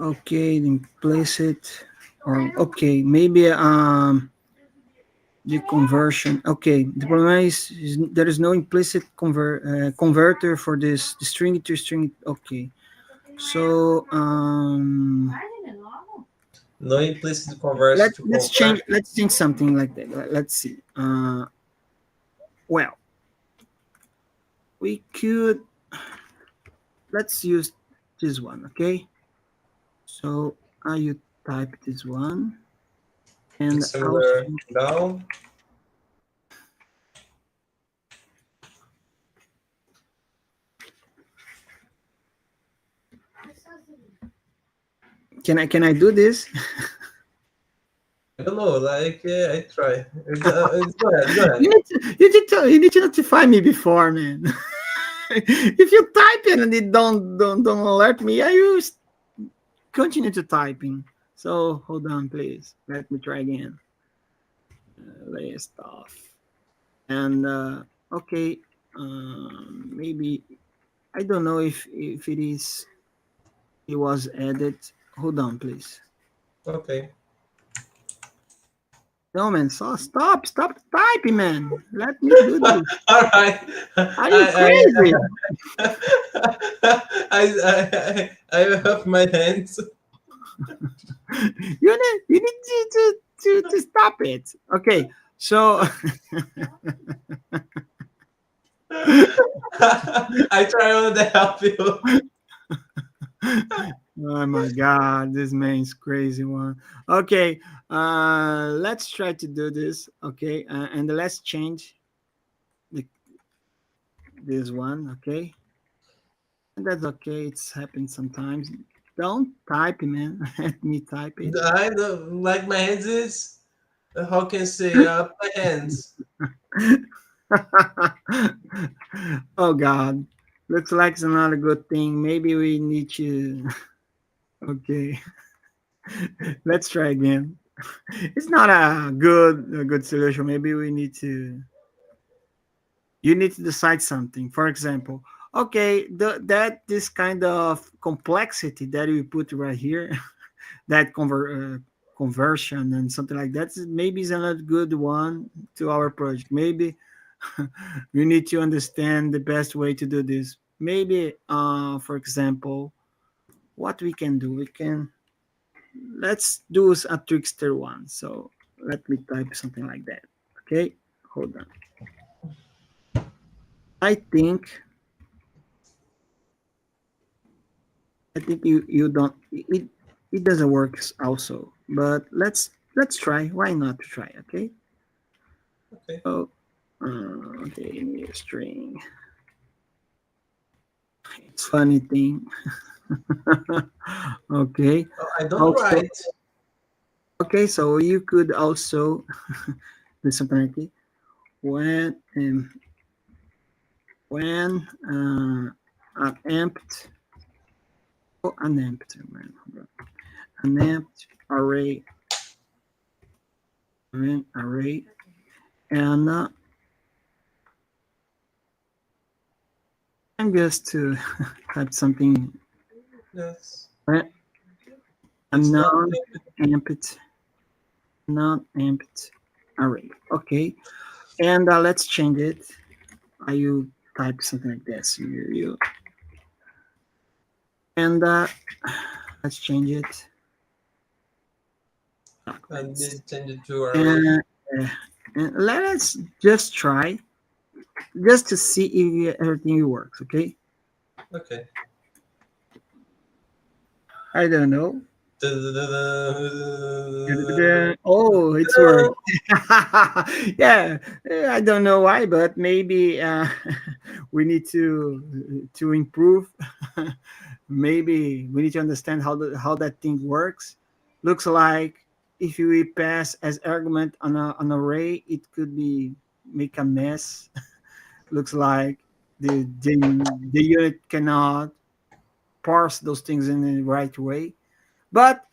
B: Okay, the implicit, or okay, maybe the conversion. Okay, the problem is there is no implicit converter for this the string to string. Okay, so
A: No implicit converse to convert.
B: let's change something like that. Let's see. Well, we could let's use this one. Okay, so you type this one and also
A: Similar down.
B: can I do this?
A: I don't know. Like, yeah, I try. Go ahead. Go ahead.
B: You need to notify me before, man. If you type it and it don't alert me, I will continue to typing. So hold on, please. Let me try again. List off. And okay, maybe I don't know if it was added. Hold on, please.
A: Okay.
B: No, man, so stop typing, man. Let me do this.
A: All right.
B: Are you crazy?
A: I have my hands.
B: You need to stop it. Okay, so
A: I try to help you.
B: oh my god, this man's crazy one. Okay, let's try to do this. Okay, and let's change the, this one. Okay, and that's okay. It's happened sometimes. Don't type it, man. Let me type it.
A: I don't like my hands is how can I say my hands.
B: Oh god, looks like it's not a good thing. Maybe we need to. Okay, let's try again. It's not a good solution. Maybe we need to you need to decide something. For example, okay, that this kind of complexity that we put right here, that conversion and something like that, maybe is another good one to our project. Maybe we need to understand the best way to do this. Maybe, for example, what we can do, we can let's do a trickster one. So let me type something like that. Okay, hold on. I think you don't it doesn't work also, but let's try. Why not to try? Okay.
A: Okay.
B: Oh, okay. New string. It's funny thing. Okay.
A: Oh, I don't
B: Also,
A: write.
B: okay. So you could also do something like this. When an empty an empty an empty array array and I'm just to type something
A: Yes.
B: uh, a
A: It's not.
B: non-empty non-empty array. Okay, and let's change it. You type something like this. You and let's change it.
A: I
B: Documents.
A: did change it to array.
B: And, and let us just try just to see if everything works. Okay,
A: Okay.
B: I don't know.
A: Da-da-da-da.
B: Oh, it's worked. Yeah, I don't know why, but maybe we need to improve. Maybe we need to understand how that thing works. Looks like if we pass as argument on an array, it could be make a mess. Looks like the unit cannot parse those things in the right way. But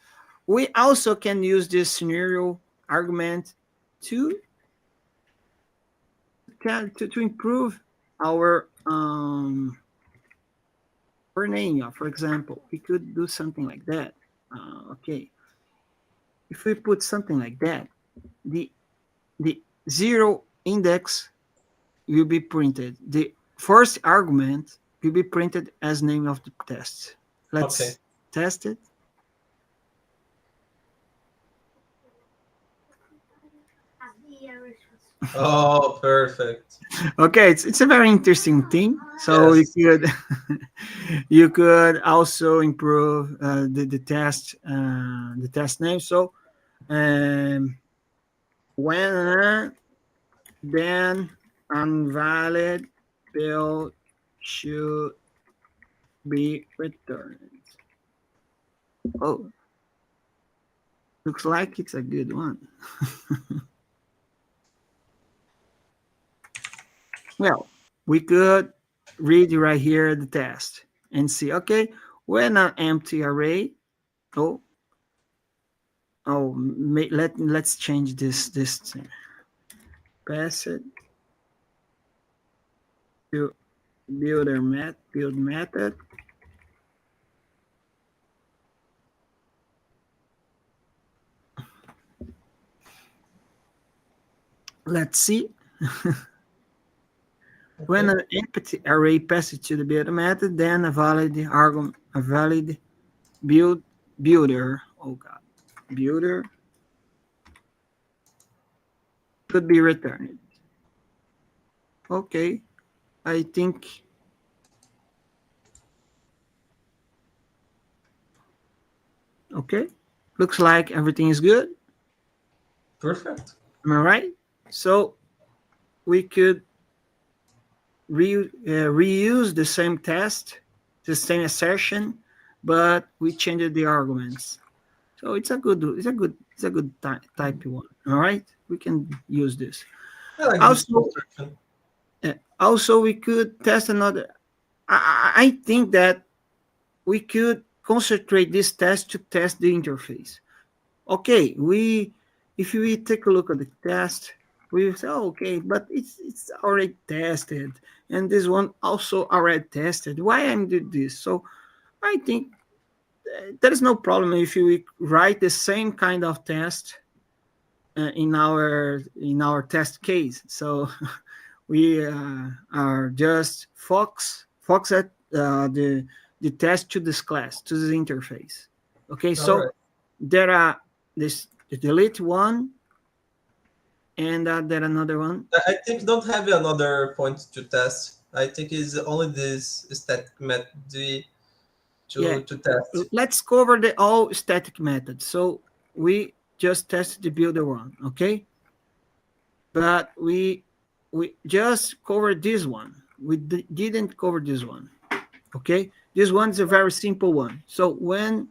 B: we also can use this scenario argument to to improve our for name, for example, we could do something like that. Okay, if we put something like that, the the zero index will be printed. The first argument will be printed as name of the test.
A: Okay.
B: Let's test it.
A: Oh, perfect.
B: Okay, it's a very interesting thing. So you
A: Yes.
B: could you could also improve the test name. So when then invalid bill should be returned. Oh, looks like it's a good one. Well, we could read right here the test and see, okay, when an empty array, oh, let's change this thing. Pass it to build method. Let's see. When
A: Okay.
B: an empty array passes to the build method, then a valid argument, a valid builder, oh god, builder could be returned. Okay, I think okay. Looks like everything is good.
A: Perfect.
B: Am I right? So we could reuse the same test, the same assertion, but we changed the arguments. So it's a good type one. All right, we can use this.
A: I like this
B: Also,
A: construction.
B: also we could test another. I think that we could concentrate this test to test the interface. Okay, we if we take a look at the test, we say, oh, okay, but it's already tested, and this one also already tested. Why I'm doing this? So I think there is no problem if we write the same kind of test in our test case. So we are just fox at the test to this class to this interface. Okay,
A: All
B: so
A: right.
B: there are this the delete one and there another one.
A: I think don't have another point to test. I think it's only this static method
B: Yeah,
A: to test.
B: let's cover the all static methods. So we just tested the builder one, okay? But we just covered this one. We didn't cover this one, okay? This one's a very simple one. So when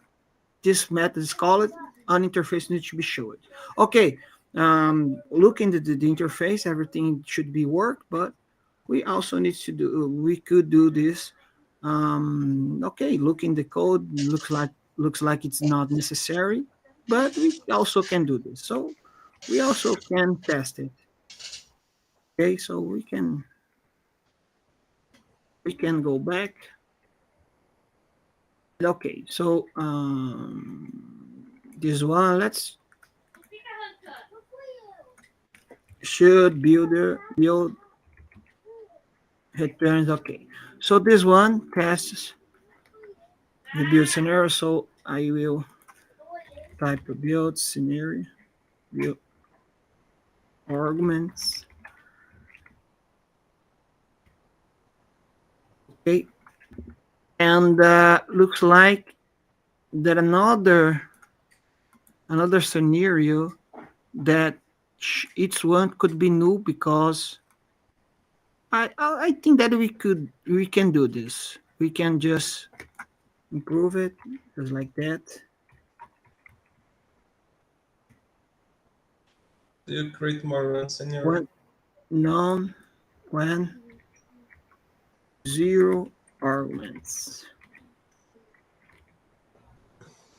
B: this method is called, an interface needs to be showed. Okay, look into the interface, everything should be worked, but we also need to do, we could do this. Okay, look in the code, looks like it's not necessary, but we also can do this. So we also can test it. Okay, so we can go back. Okay, so this one, let's should build returns. Okay, so this one tests the build scenario. So I will type a build scenario, build arguments. Okay, and looks like that another scenario that each one could be new because I think that we can do this. We can just improve it just like that.
A: Do you create more runs in your?
B: When none when zero arguments,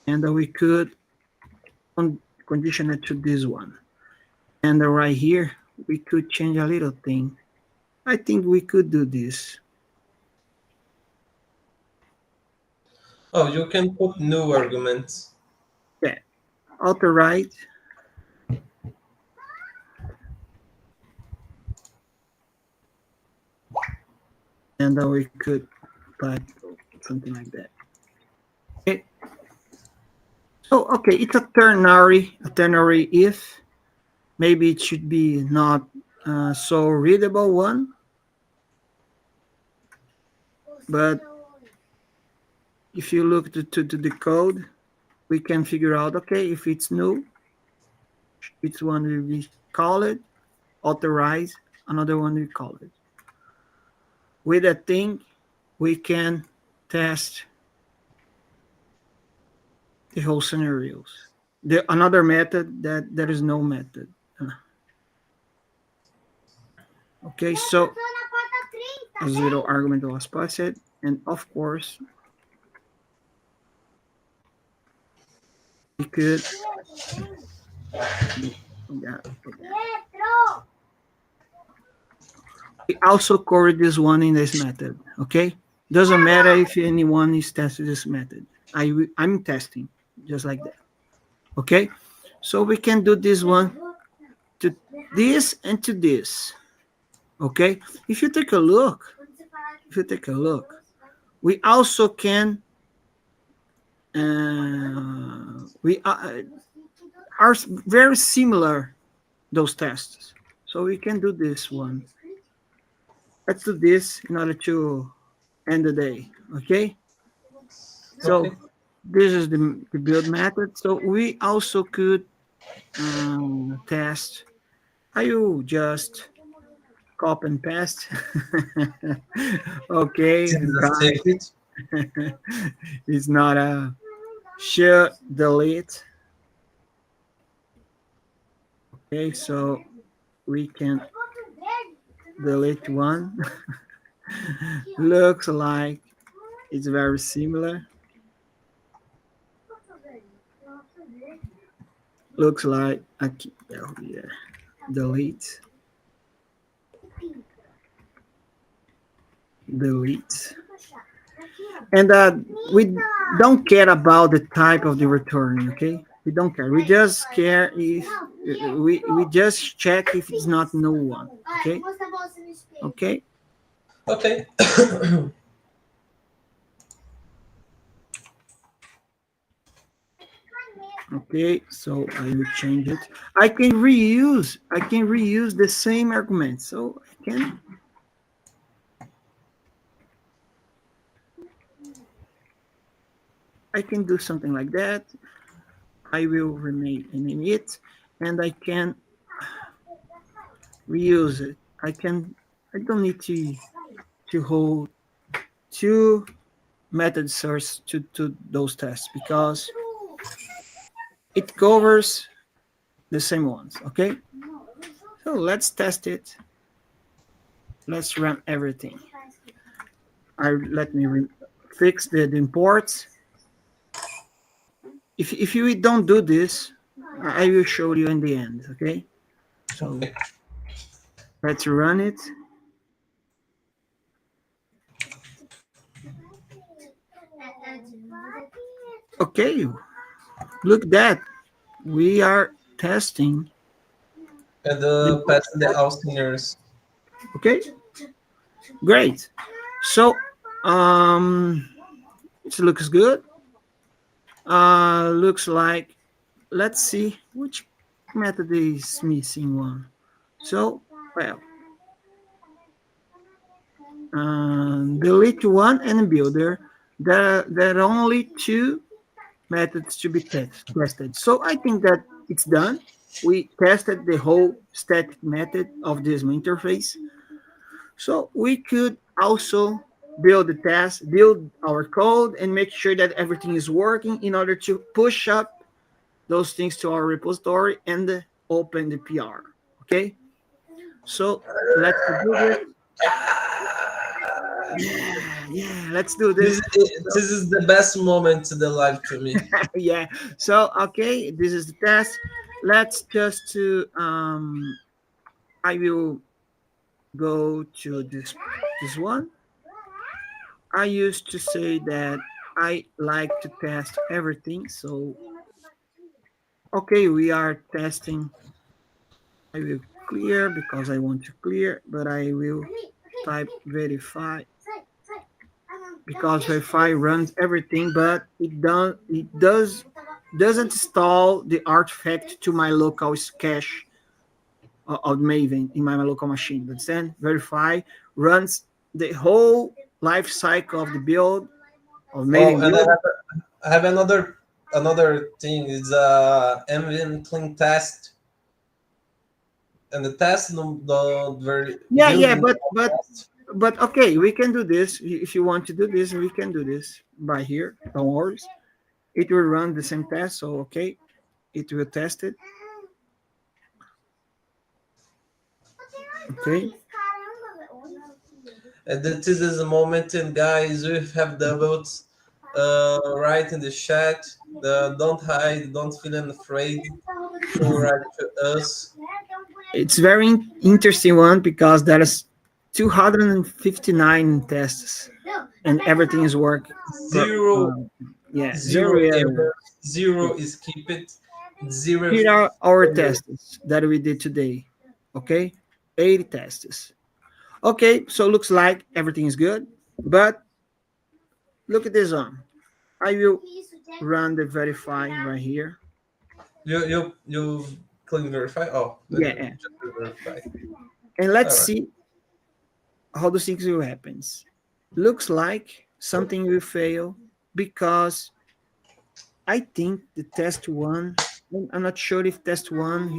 B: and we could condition it to this one. And right here we could change a little thing. I think we could do this.
A: Oh, you can put new arguments.
B: Yeah, auto right, and then we could type something like that. Okay. So okay, it's a ternary if. Maybe it should be not so readable one, but if you look to the code, we can figure out, okay, if it's new, which one will we call it, authorize, another one we call it. With that thing, we can test the whole scenarios. Another method that there is no method. Okay, so a zero argument was passed, and of course, we could, yeah, we also covered this one in this method. Okay, doesn't matter if anyone is testing this method. I'm testing just like that. Okay, so we can do this one to this and to this. Okay, if you take a look, we also can we are very similar, those tests. So we can do this one. Let's do this in order to end the day. Okay. So
A: Okay.
B: this is the build method. So we also could test. Are you just copy and paste? Okay,
A: This is a
B: guys.
A: secret.
B: It's not a share delete. Okay, so we can delete one. Looks like it's very similar. Looks like oh yeah, delete, delete, and we don't care about the type of the return. Okay, we don't care. We just care if we just check if it's not no one. Okay, okay.
A: Okay.
B: Okay, so I will change it. I can reuse the same argument. So I can do something like that. I will remain in it, and I can reuse it. I don't need to hold two method source to those tests because it covers the same ones. Okay, so let's test it. Let's run everything. Let me fix the imports. If you don't do this, I will show you in the end. Okay, so
A: Okay.
B: let's run it. Okay, look that we are testing
A: And
B: the
A: passing the Alzheimer's.
B: okay, great. So it looks good. Looks like, let's see which method is missing one. So well, delete one and builder. There are only two methods to be tested. So I think that it's done. We tested the whole static method of this interface. So we could also build the test, build our code, and make sure that everything is working in order to push up those things to our repository and open the PR. Okay, so let's do this. Yeah, let's do
A: This,
B: this.
A: this is the best moment to the live to me.
B: Yeah, so okay, this is the test. Let's just to I will go to this one. I used to say that I like to test everything. So, okay, we are testing. I will clear because I want to clear, but I will type verify because verify runs everything, but it doesn't install the artifact to my local cache of Maven in my local machine. But then verify runs the whole life cycle of the build of
A: Oh,
B: Maven
A: and
B: build.
A: I have another thing. It's MVN clean test, and the test don't very
B: Yeah, yeah,
A: building
B: but okay, we can do this. If you want to do this, we can do this by here. Don't worry. It will run the same test. So okay, it will test it. Okay.
A: and this is a moment. And guys, we have doubled. Write in the chat. Don't hide. Don't feel afraid to write to us.
B: It's very interesting one because there is 259 tests and everything is working.
A: Zero,
B: Yeah, zero
A: zero
B: error.
A: error. Zero is keep it. Zero
B: Here are our
A: failure.
B: tests that we did today. Okay, 80 tests. Okay, so looks like everything is good, but look at this one. I will run the verify right here.
A: You click verify. Oh, then
B: Yeah,
A: you
B: yeah.
A: just verify.
B: And let's
A: All right.
B: see how the things will happen. Looks like something will fail because I think the test one. I'm not sure if test one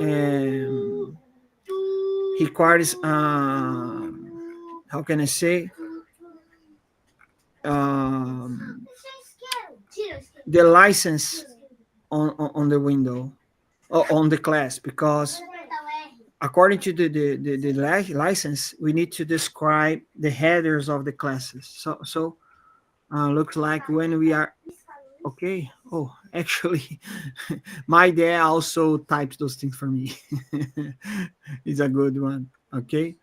B: um, requires how can I say um, the license on the window or on the class because according to the license we need to describe the headers of the classes. So looks like when we are okay. Oh, actually, my dad also types those things for me. It's a good one. Okay.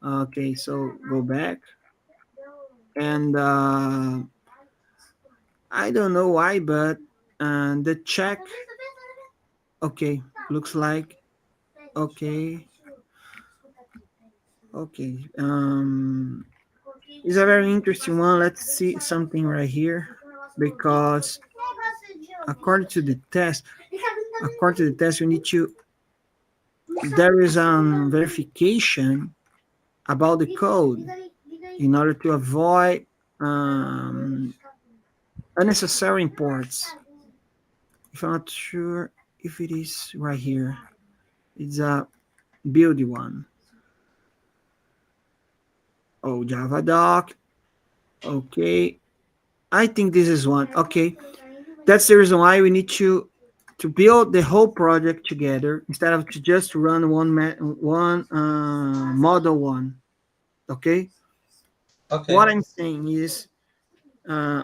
B: Okay. So go back and I don't know why, but the check. Okay, looks like okay. Okay. It's a very interesting one. Let's see something right here because according to the test, we need to. There is verification about the code in order to avoid um, unnecessary imports. If I'm not sure if it is right here, it's a build one. Oh, Java doc. Okay, I think this is one. Okay, that's the reason why we need to build the whole project together instead of to just run one model one. Okay, what
A: Okay.
B: I'm saying is uh,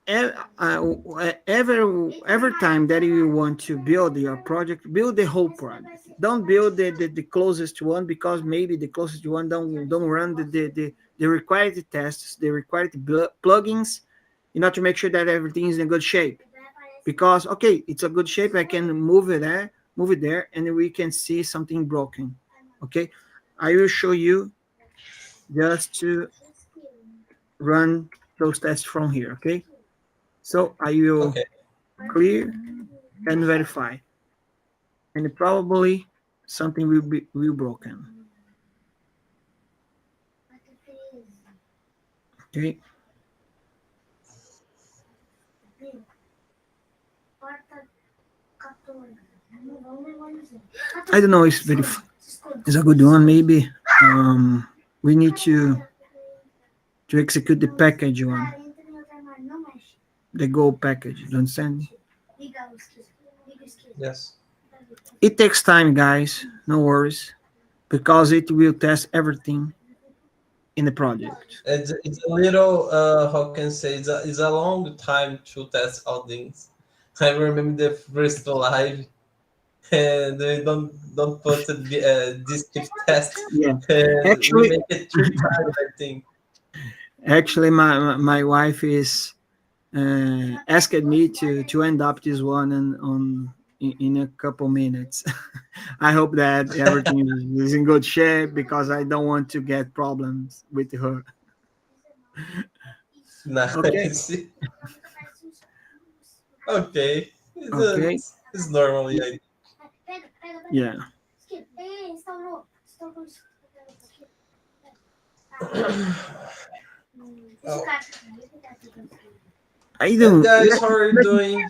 B: every time that you want to build your project, build the whole project. Don't build the closest one because maybe the closest one don't run the required tests, the required plugins, in order to make sure that everything is in good shape. Because okay, it's a good shape, I can move it there, and we can see something broken. Okay, I will show you just to run those tests from here. Okay, so I will
A: Okay.
B: clear and verify, and probably something will broken. Okay, I don't know if verify is a good one. Maybe we need to execute the package one, the Go package. You understand?
A: Yes.
B: It takes time, guys. No worries, because it will test everything in the project.
A: It's a little how can I say it's a long time to test all things. I remember the first live. and we don't put this keep test,
B: Yeah,
A: and we
B: actually,
A: make it 3 times, I think.
B: actually, my wife is asked me to end up this one in a couple minutes. I hope that everything is in good shape because I don't want to get problems with her. Okay,
A: Nice. Okay,
B: okay,
A: it's normally I.
B: yeah.
A: Oh.
B: I
A: And
B: do.
A: guys, how are you doing?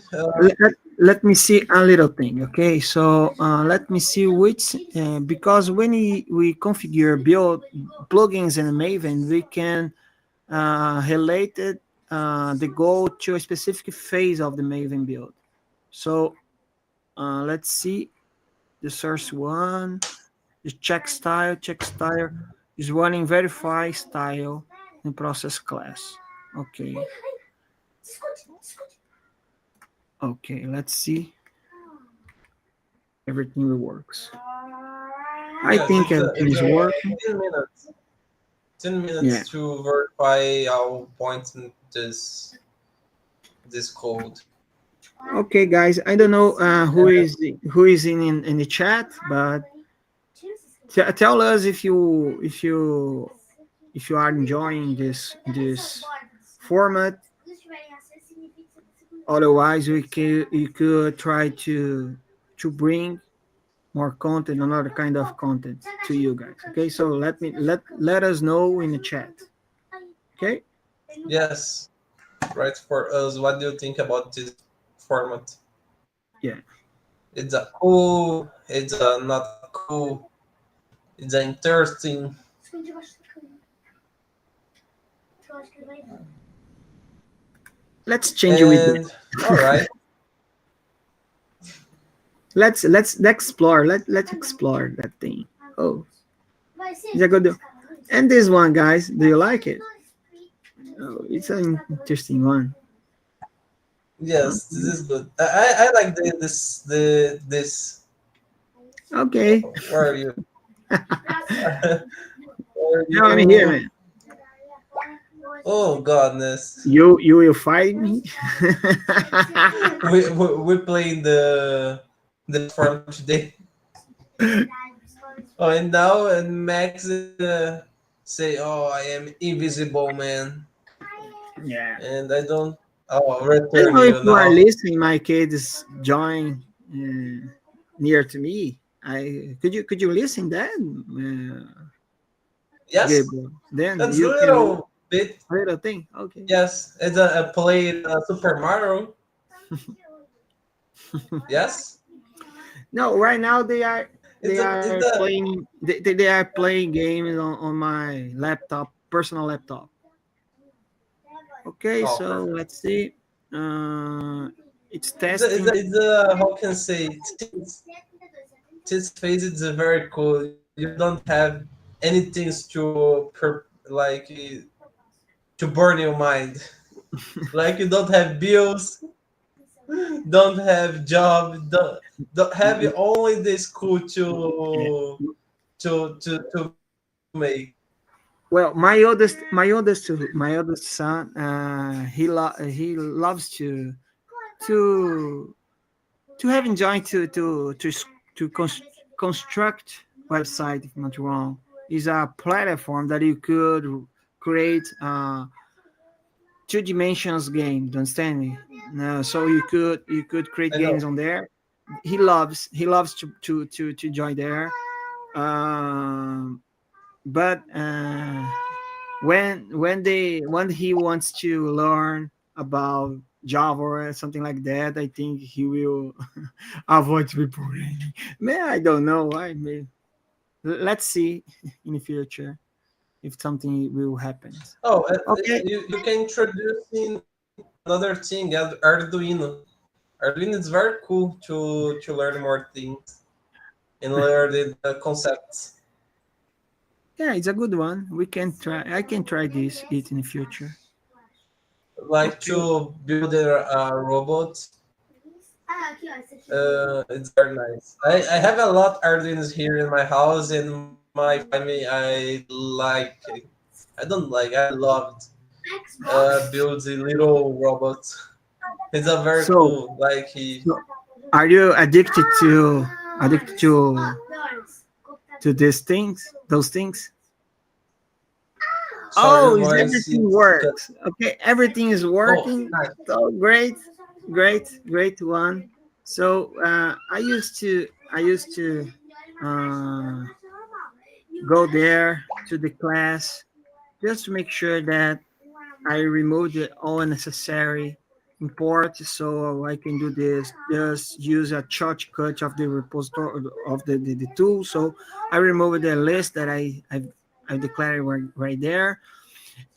B: Let me see a little thing. Okay, so let me see which because when we configure build plugins in Maven, we can relate it, the goal to a specific phase of the Maven build. So let's see the source one, the check style is running verify style in process class. Okay, okay, let's see everything works. I
A: Yes,
B: think everything
A: it's
B: is
A: a
B: working.
A: 10 minutes. Ten
B: Yeah.
A: minutes to verify our points in this code.
B: Okay, guys. I don't know who is in the chat, but tell us if you are enjoying this format. Otherwise, you could try to bring more content, another kind of content to you guys. Okay, so let us know in the chat. Okay.
A: Yes, right for us. What do you think about this format?
B: Yeah.
A: It's a cool. It's a not cool. It's a interesting.
B: Let's change it with
A: And all
B: that.
A: right.
B: let's explore. Let's explore that thing. Oh, is that good? And this one, guys, do you like it? Oh, it's an interesting one.
A: Yes, this
B: Okay.
A: is good. I like this.
B: Okay.
A: Where are you? Where are
B: Now I'm here,
A: you?
B: man.
A: Oh godness.
B: You will fight me.
A: We're playing the farm today. Oh, and now and Max say, "Oh, I am invisible, man,"
B: Yeah.
A: and I don't. Oh,
B: I don't
A: return
B: know if
A: you
B: you are
A: now.
B: listening. My kids join near to me. I could you listen then,
A: Yes,
B: Gabriel? Then
A: that's a
B: you can
A: little bit.
B: little thing. Okay.
A: Yes, it's a played Super Mario. Yes,
B: No, right now they are
A: it's
B: they
A: a it's
B: are
A: a
B: playing they are playing games on my laptop, personal laptop. Okay,
A: oh
B: so
A: perfect.
B: let's see. It's testing.
A: It's a how can I say this phase is very cool. You don't have anything like to burn your mind. Like you don't have bills, don't have job, don't have only the school
B: Yeah.
A: to make.
B: Well, my oldest son, he loves to to have enjoyed to construct website. If I'm not wrong, is a platform that you could create. Two dimensions game. Don't understand me? No, so you could create
A: I know.
B: games on there. He loves to join there. Um, but when he wants to learn about Java or something like that, I think he will avoid reporting. Man, I don't know. I mean, let's see in the future if something will happen.
A: Oh,
B: Okay.
A: you can introduce in another thing, Arduino. Arduino is very cool to learn more things and learn the concepts.
B: Yeah, it's a good one. We can try. I can try this it in the future.
A: Like
B: Okay.
A: to build a robot. It's very nice. I have a lot Arduinos here in my house, and my family. I like. I don't like. I loved build the little robot. It's a very
B: So,
A: cool. Like he.
B: so are you addicted to these things, those things?
A: Sorry, your
B: Oh, is
A: voice
B: everything
A: is cut.
B: works? Okay, everything is
A: Oh,
B: working.
A: nice.
B: So great, great one. So I used to uh, go there to the class just to make sure that I removed all unnecessary import, so I can do this. Just use a shortcut of the repository of the tool. So I removed the list that I declared right there,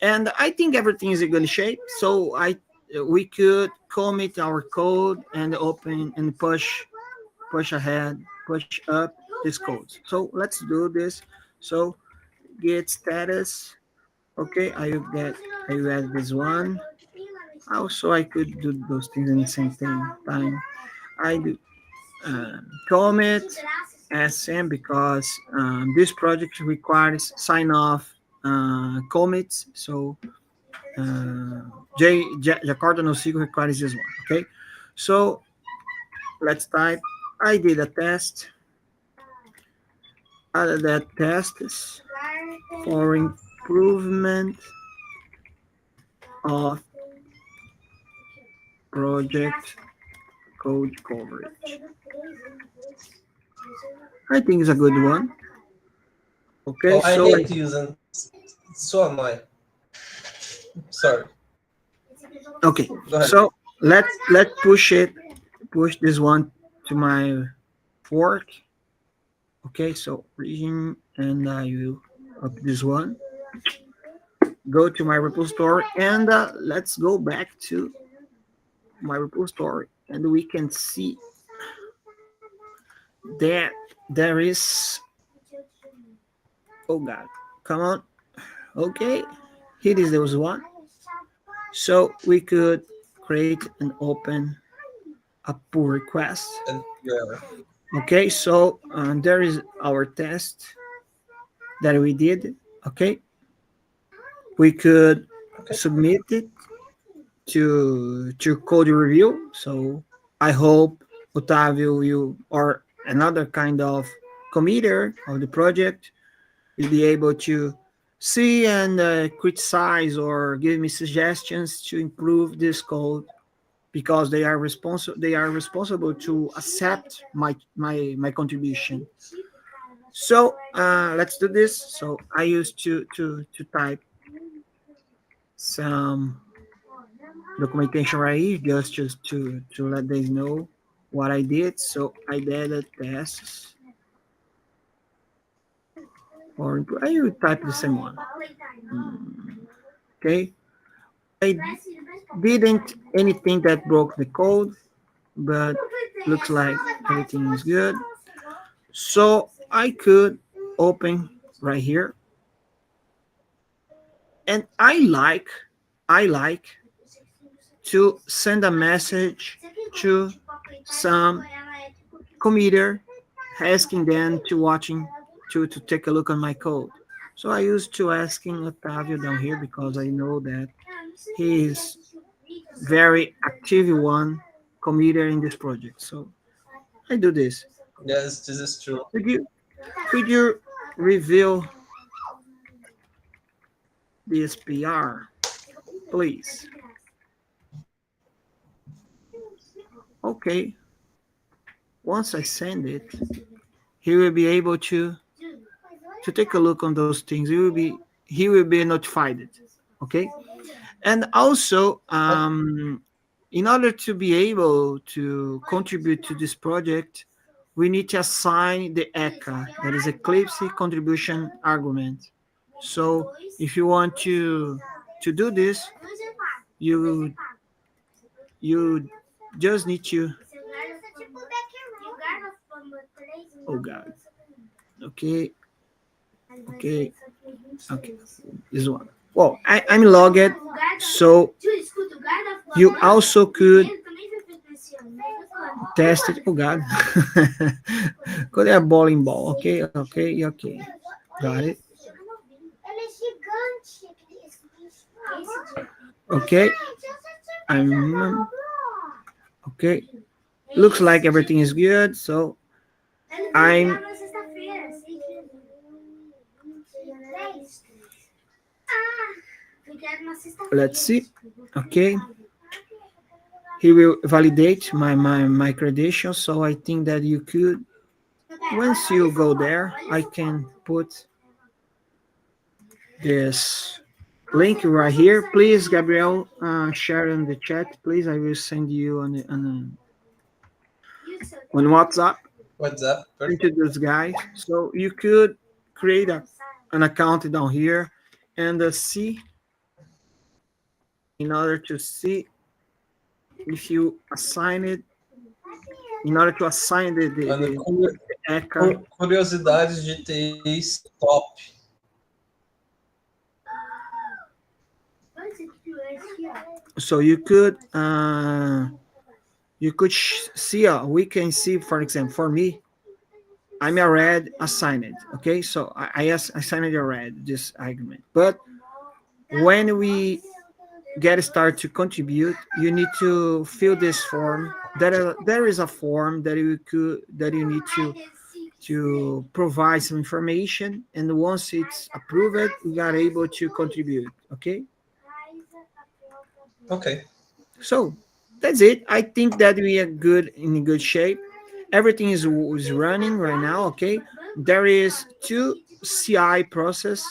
B: and I think everything is in good shape. So we could commit our code and open and push ahead, push up this code. So let's do this. So git status. Okay, I will add this one. Also, I could do those things in the same time. I do commit SM because this project requires sign off commits. So Jakarta NoSQL requires this one. Okay, so let's type. I did a test. Added that test for improvement of project code coverage. I think it's a good one. Okay,
A: Oh, I
B: so
A: hate using. It's so annoying. Sorry.
B: okay,
A: Go ahead.
B: so let's push this one to my fork. Okay, so region, and I will up this one. Go to my repository, and let's go back to my repository, and we can see that there is. Oh God, come on. Okay, here is there was one. So we could create and open a pull request.
A: And yeah.
B: Okay, so there is our test that we did. Okay, we could
A: Okay.
B: submit it to code review. So I hope Otavio will, or another kind of committer of the project, will be able to see and criticize or give me suggestions to improve this code, because they are responsible to accept my contribution. So let's do this. So I used to type some documentation right here, just to let them know what I did. So I added tests, or I will type the same one. Okay, I didn't anything that broke the code, but looks like everything is good. So I could open right here, and I like to send a message to some committer, asking them to take a look on my code. So I used to asking Otavio down here because I know that he is very active one committer in this project. So I do this.
A: Yes, this is true.
B: Could you reveal this PR, please? Okay. Once I send it, he will be able to take a look on those things. He will be notified. Okay. And also, in order to be able to contribute to this project, we need to assign the ECA, that is Eclipse Contribution Argument. So if you want to do this, you you just need to. Oh God. Okay. Okay. Okay. This one. Well, I'm logged, so you also could test it. Oh God. Go there, bowling ball. Okay, okay, okay. Got it. Okay. I'm okay. Looks like everything is good. So I'm. Let's see. Okay. He will validate my credentials. So I think that you could, once you go there, I can put this link right here. Please, Gabriel, share in the chat. Please, I will send you on WhatsApp
A: What's up?
B: into
A: Perfect.
B: this guy. So you could create an account down here and see, in order to see if you assign it, in order to assign
A: Mano,
B: the account.
A: curiosidades de TI top.
B: So you could see, we can see, for example, for me, I'm already assigned. Okay, so I assigned already this argument. But when we get started to contribute, you need to fill this form. There is a form that you need to provide some information, and once it's approved, you are able to contribute. Okay,
A: Okay.
B: so that's it. I think that we are good, in good shape. Everything is running right now. Okay, there is two CI process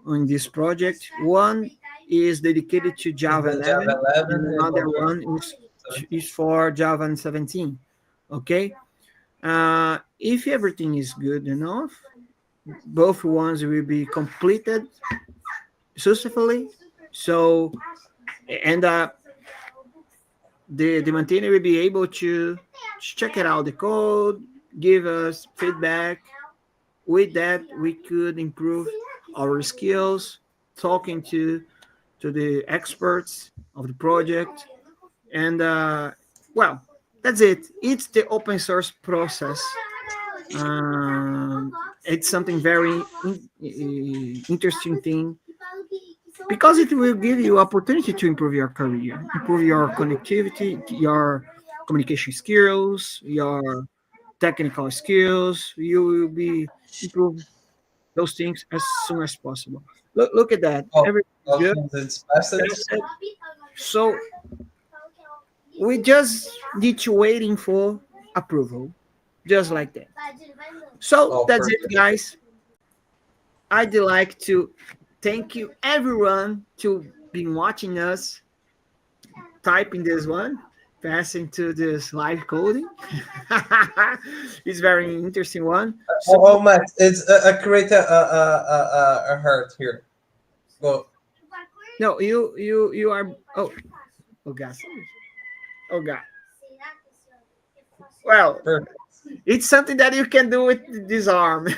B: on this project. One is dedicated to
A: Is
B: Java
A: the Java
B: 11, and
A: 11 and
B: another
A: one for
B: one is for Java 17. Okay, if everything is good enough, both ones will be completed successfully. So, and the maintainer will be able to check it out the code, give us feedback. With that, we could improve our skills, talking to the experts of the project, and well, that's it. It's the open source process. Um, it's something very interesting thing, because it will give you opportunity to improve your career, improve your connectivity, your communication skills, your technical skills. You will be improve those things as soon as possible. Look at that.
A: of,
B: Everything's
A: of
B: good.
A: its passage.
B: That's it. So we just need to waiting for approval, just like that. So
A: Oh,
B: that's it,
A: perfect.
B: guys. I'd like to thank you everyone to be watching us typing this one, passing to this live coding. It's very interesting one. So
A: Oh, Max, it's create a heart here. Go.
B: no, you are, oh god, oh god. Well,
A: Perfect.
B: it's something that you can do with this arm.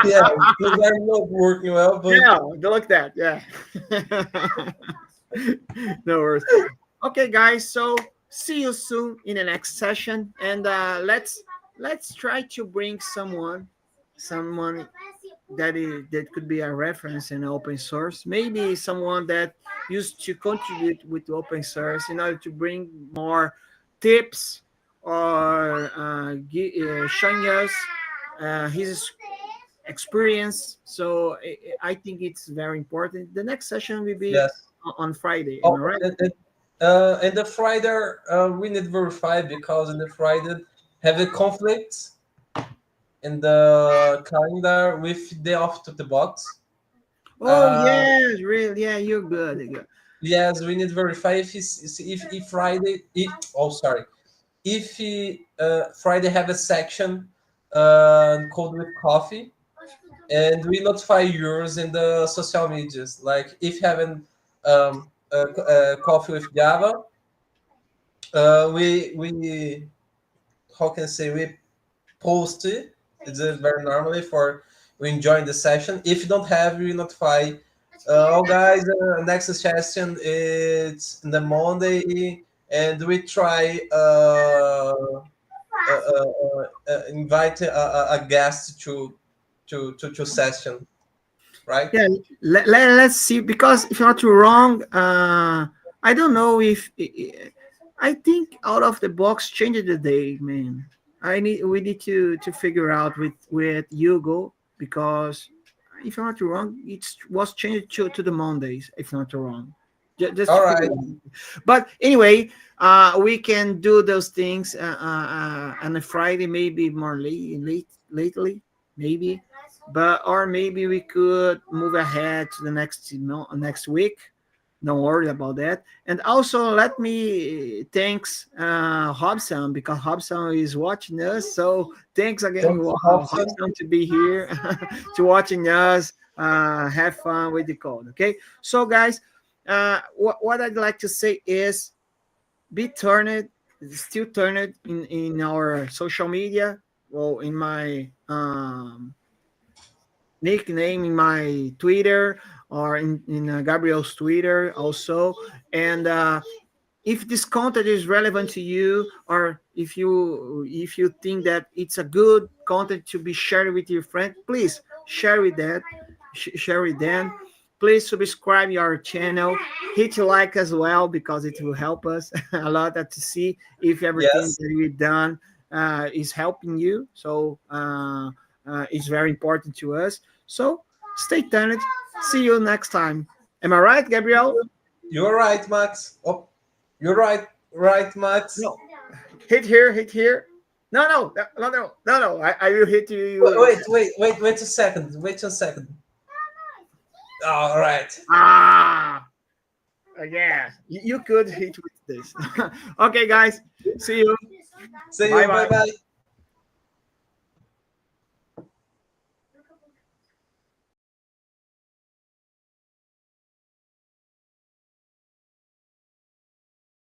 A: Yeah, things are not working well, but
B: Yeah, look at that. Yeah. No worries. Okay, guys. So see you soon in the next session, and let's try to bring someone that could be a reference in open source. Maybe someone that used to contribute with open source in order to bring more tips, or showing us his experience. So I think it's very important. The next session will be
A: yes.
B: on Friday. Am I
A: Oh,
B: right?
A: in the Friday, we need verify because in the Friday have a conflict in the calendar with the off of the box.
B: Oh
A: Uh,
B: yes, really? Yeah, you're good. You're good.
A: yes, we need verify if Friday. If, oh, sorry. If Friday have a section called with coffee, and we notify yours in the social medias. Like if having coffee with Java, we how can I say we post it. It's very normally for we enjoying the session. If you don't have, we notify. Oh guys, next session it's in the Monday and we try invite a guest to session, right?
B: Yeah, let's see, because if I'm not wrong, I don't know if I think out of the box changed the day, man. We need to figure out with Hugo, because if I'm not wrong, it was changed to the Mondays. If I'm not wrong, just to
A: All
B: figure
A: right.
B: out. But anyway, we can do those things on a Friday, maybe more lately, maybe. But or maybe we could move ahead to the next week. Don't worry about that. And also let me thanks Hobson, because Hobson is watching us. So thanks again,
A: Thanks, Hobson.
B: Hobson, to be here, to watching us. Have fun with the code. Okay. So guys, what I'd like to say is be turned, still turned in our social media. Well, in my nickname in my Twitter, or in Gabriel's Twitter also. And if this content is relevant to you, or if you think that it's a good content to be shared with your friend, please share with that, share with them. Please subscribe our channel, hit like as well, because it will help us a lot to see if everything
A: Yes.
B: that we've done is helping you. So it's very important to us. So stay tuned. See you next time. Am I right, Gabriel?
A: You're right, Max. Oh, you're right, Max.
B: No. Hit here, hit here. No, no, no, no, no, no. I will hit
A: Wait,
B: you.
A: wait a second. Wait a second. All right.
B: Ah, yeah. You could hit with this. Okay, guys. See you.
A: See
B: Bye
A: you. Bye
B: bye.
A: bye.